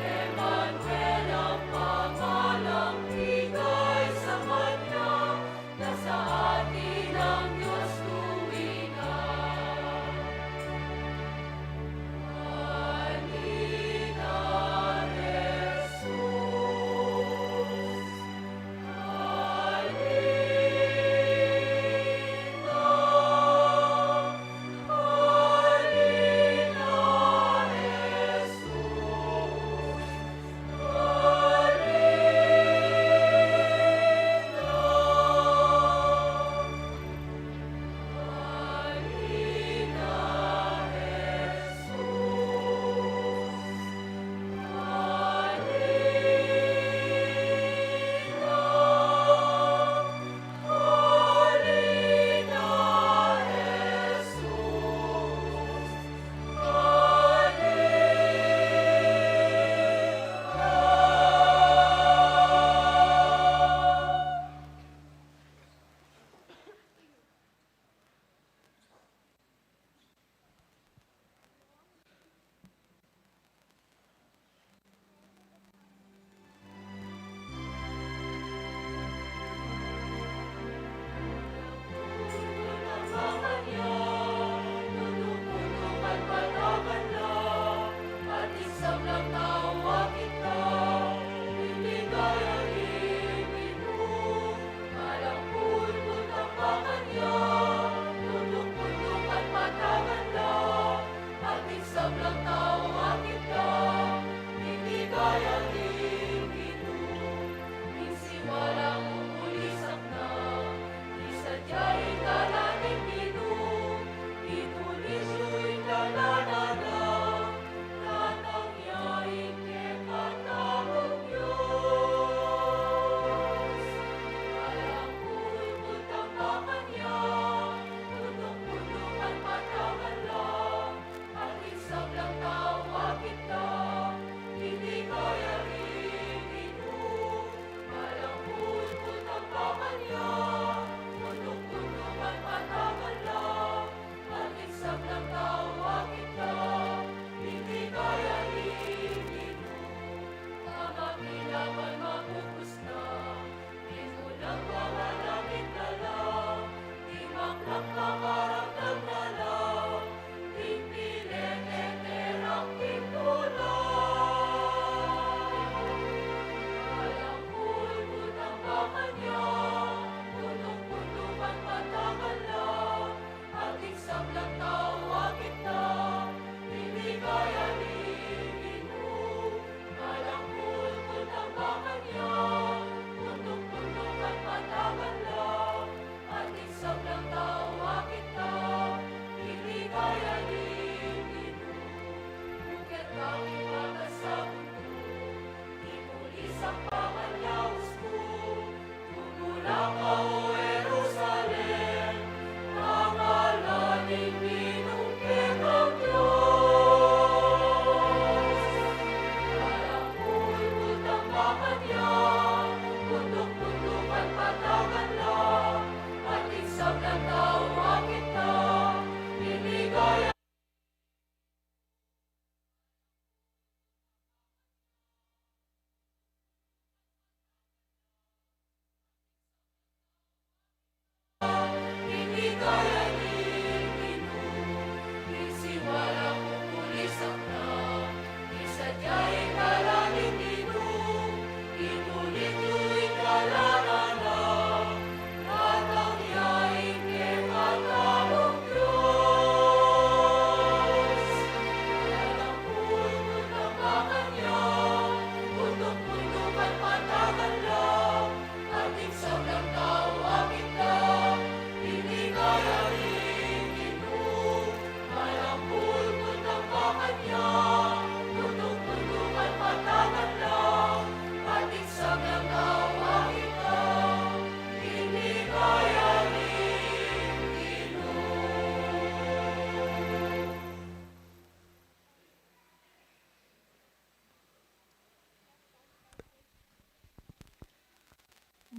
Emmanuel ang pangalang bigay sa kanya.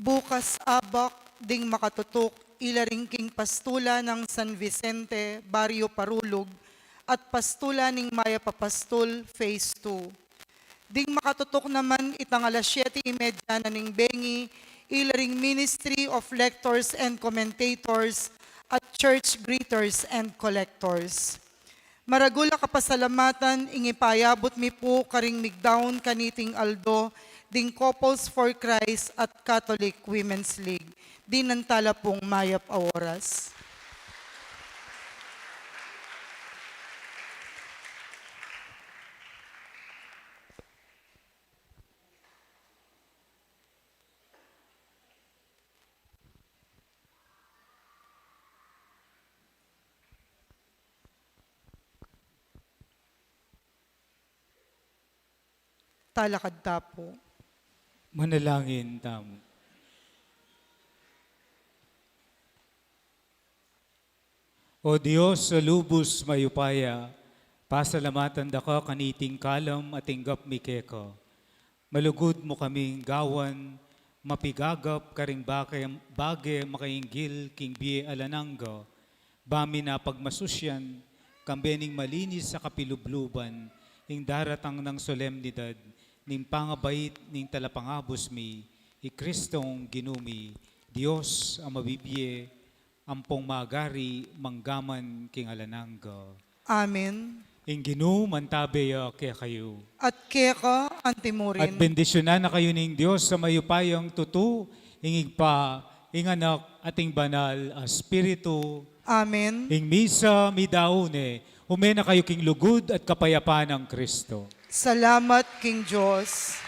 Bukas abak ding makatutok ilaring king pastula ng San Vicente, Barrio Parulog, at pastula ning Maya Papastol, Phase 2. Ding makatutok naman itang alas 7:30 na ning bengi, ilaring Ministry of Lectors and Commentators at Church Greeters and Collectors. Maragula kapasalamatan, ingipayabot mi po karing migdaon kaniting Aldo, ding Couples for Christ at Catholic Women's League. Dinantala pong mayap a oras. Talakad tapo.
Manalangin tamo. O Diyos, sa lubos mayupaya, pasalamatan da ka kaniting kalam at inggap mi keko. Malugod mo kaming gawan, mapigagap karing bagay makainggil king biye alanangga, bami na pagmasusyan, kambening malinis sa kapilubluban, ing daratang ng solemnidad, ning pangabait ning talapangabos mi, i Kristong ginumi, Diyos ang mabibiye, ampong magari, manggaman king alanangga.
Amen.
Ing ginu mantabeya kaya kayo.
At keka
At
antimurin.
bendisyonan na kayo ning Diyos sa mayupayang tutu, ingigpa, ing anak, ating banal, Espiritu,
Amen.
ing misa, midaune, umena kayo king lugod at kapayapaan ng Kristo.
Salamat King Diyos.